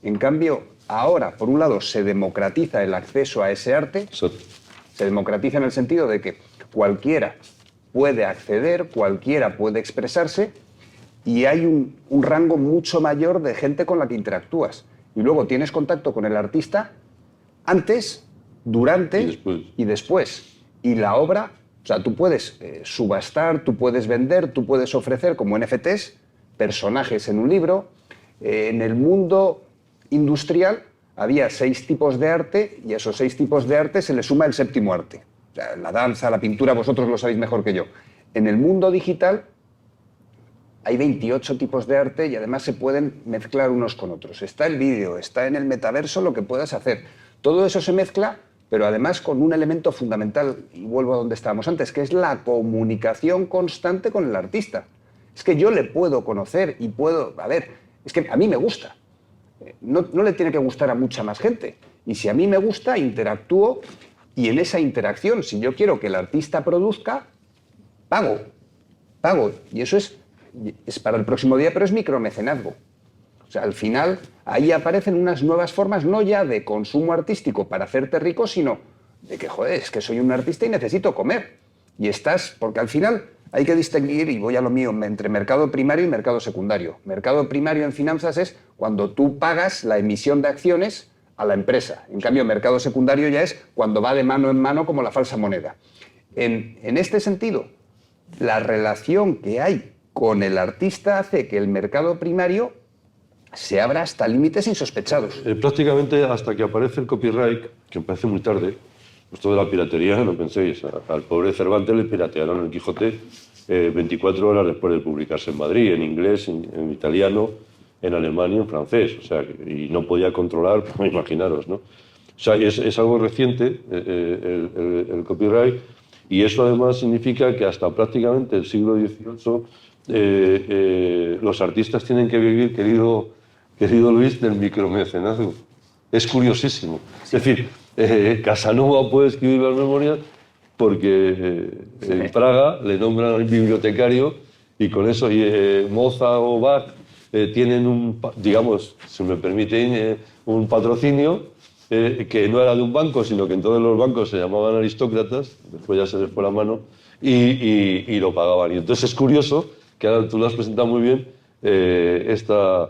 En cambio, ahora, por un lado, se democratiza el acceso a ese arte. Se democratiza en el sentido de que cualquiera puede acceder, cualquiera puede expresarse y hay un rango mucho mayor de gente con la que interactúas. Y luego tienes contacto con el artista antes, durante y después. Y la obra, o sea, tú puedes subastar, tú puedes vender, tú puedes ofrecer como NFTs personajes en un libro. En el mundo industrial había 6 tipos de arte y a esos 6 tipos de arte se le suma el 7º arte. O sea, la danza, la pintura, vosotros lo sabéis mejor que yo. En el mundo digital hay 28 tipos de arte y además se pueden mezclar unos con otros. Está el vídeo, está en el metaverso lo que puedas hacer. Todo eso se mezcla, pero además con un elemento fundamental, y vuelvo a donde estábamos antes, que es la comunicación constante con el artista. Es que yo le puedo conocer y puedo... A ver, es que a mí me gusta. No le tiene que gustar a mucha más gente. Y si a mí me gusta, interactúo, y en esa interacción, si yo quiero que el artista produzca, pago. Y eso es para el próximo día, pero es micromecenazgo. O sea, al final, ahí aparecen unas nuevas formas, no ya de consumo artístico para hacerte rico, sino de que, joder, es que soy un artista y necesito comer. Y porque al final hay que distinguir, y voy a lo mío, entre mercado primario y mercado secundario. Mercado primario en finanzas es cuando tú pagas la emisión de acciones a la empresa. En cambio, mercado secundario ya es cuando va de mano en mano como la falsa moneda. En este sentido, la relación que hay con el artista hace que el mercado primario se abra hasta límites insospechados. Prácticamente hasta que aparece el copyright, que me parece muy tarde. Esto de la piratería, no penséis, al pobre Cervantes le piratearon el Quijote 24 horas después de publicarse en Madrid, en inglés, en italiano, en alemán y en francés. O sea, y no podía controlar, imaginaros, ¿no? O sea, es algo reciente el copyright, y eso además significa que hasta prácticamente el siglo XVIII los artistas tienen que vivir, querido Luis, del micromecenazgo. Es curiosísimo. Es decir, Casanova puede escribir las memorias porque en Praga le nombran al bibliotecario y con eso Mozart o Bach tienen digamos, si me permiten, un patrocinio que no era de un banco, sino que en todos los bancos se llamaban aristócratas, después ya se les fue la mano, y lo pagaban. Y entonces es curioso, que ahora tú lo has presentado muy bien, esta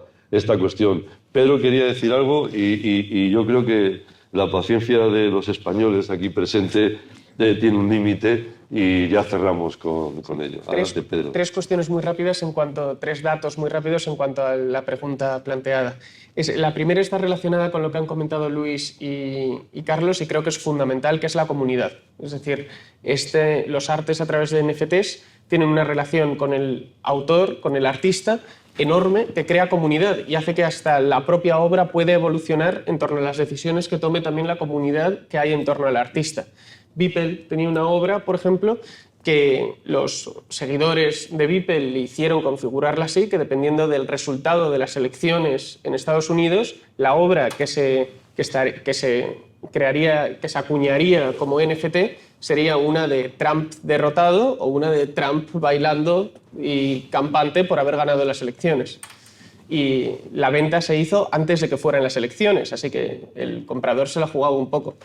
cuestión. Pedro quería decir algo y yo creo que la paciencia de los españoles aquí presentes tiene un límite y ya cerramos con ello. Adelante, Pedro. Tres cuestiones muy rápidas tres datos muy rápidos en cuanto a la pregunta planteada. La primera está relacionada con lo que han comentado Luis y Carlos y creo que es fundamental, que es la comunidad. Es decir, los artes a través de NFTs tienen una relación con el autor, con el artista, enorme, que crea comunidad y hace que hasta la propia obra puede evolucionar en torno a las decisiones que tome también la comunidad que hay en torno al artista. Beeple tenía una obra, por ejemplo, que los seguidores de Beeple le hicieron configurarla así, que dependiendo del resultado de las elecciones en Estados Unidos, la obra que se acuñaría como NFT sería una de Trump derrotado o una de Trump bailando y campante por haber ganado las elecciones. Y la venta se hizo antes de que fueran las elecciones, así que el comprador se la jugaba un poco.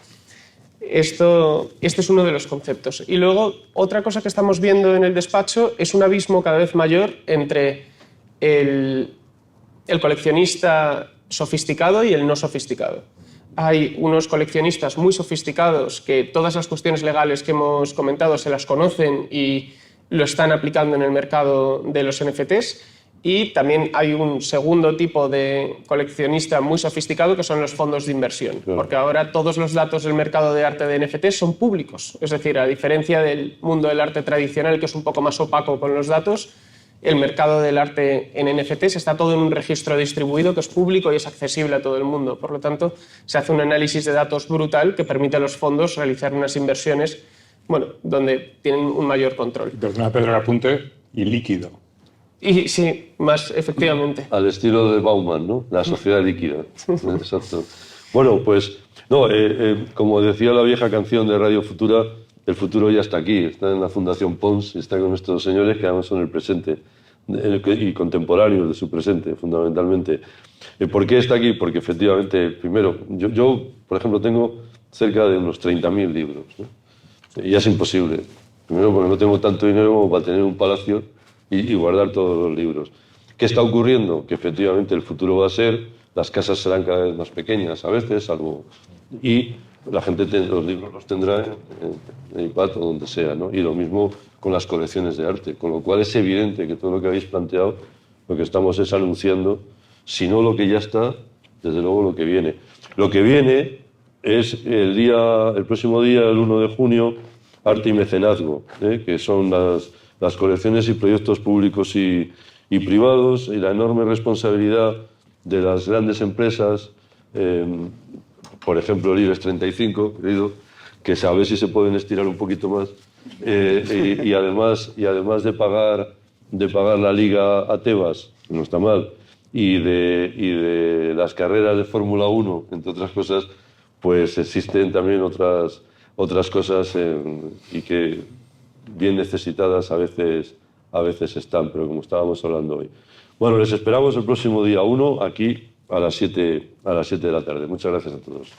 Este es uno de los conceptos. Y luego, otra cosa que estamos viendo en el despacho es un abismo cada vez mayor entre el coleccionista sofisticado y el no sofisticado. Hay unos coleccionistas muy sofisticados que todas las cuestiones legales que hemos comentado se las conocen y lo están aplicando en el mercado de los NFTs. Y también hay un segundo tipo de coleccionista muy sofisticado que son los fondos de inversión, porque ahora todos los datos del mercado de arte de NFT son públicos. Es decir, a diferencia del mundo del arte tradicional, que es un poco más opaco con los datos, el mercado del arte en NFTs está todo en un registro distribuido que es público y es accesible a todo el mundo. Por lo tanto, se hace un análisis de datos brutal que permite a los fondos realizar unas inversiones, donde tienen un mayor control. Perdona, Pedro, el apunte, y líquido. Y sí, más efectivamente. Al estilo de Bauman, ¿no? La sociedad líquida. Exacto. Bueno, pues, como decía la vieja canción de Radio Futura, el futuro ya está aquí, está en la Fundación Pons, está con estos señores que además son el presente y contemporáneos de su presente, fundamentalmente. ¿Por qué está aquí? Porque efectivamente, primero, yo por ejemplo, tengo cerca de unos 30.000 libros, ¿no? Y ya es imposible. Primero, porque no tengo tanto dinero como para tener un palacio y guardar todos los libros. ¿Qué está ocurriendo? Que efectivamente el futuro va a ser, las casas serán cada vez más pequeñas a veces, y la gente los libros los tendrá en iPad o donde sea, ¿no? Y lo mismo con las colecciones de arte, con lo cual es evidente que todo lo que habéis planteado, lo que estamos es anunciando, si no lo que ya está, desde luego lo que viene. Lo que viene es el próximo día, el 1 de junio, Arte y Mecenazgo, que son las colecciones y proyectos públicos y privados, y la enorme responsabilidad de las grandes empresas, por ejemplo el IBEX 35, querido, que a ver si se pueden estirar un poquito más, y además de pagar la liga a Tebas, que no está mal, y de las carreras de Fórmula 1, entre otras cosas, pues existen también otras cosas y que bien necesitadas a veces están, pero como estábamos hablando hoy. Bueno, les esperamos el próximo día 1 aquí a las 7 de la tarde. Muchas gracias a todos.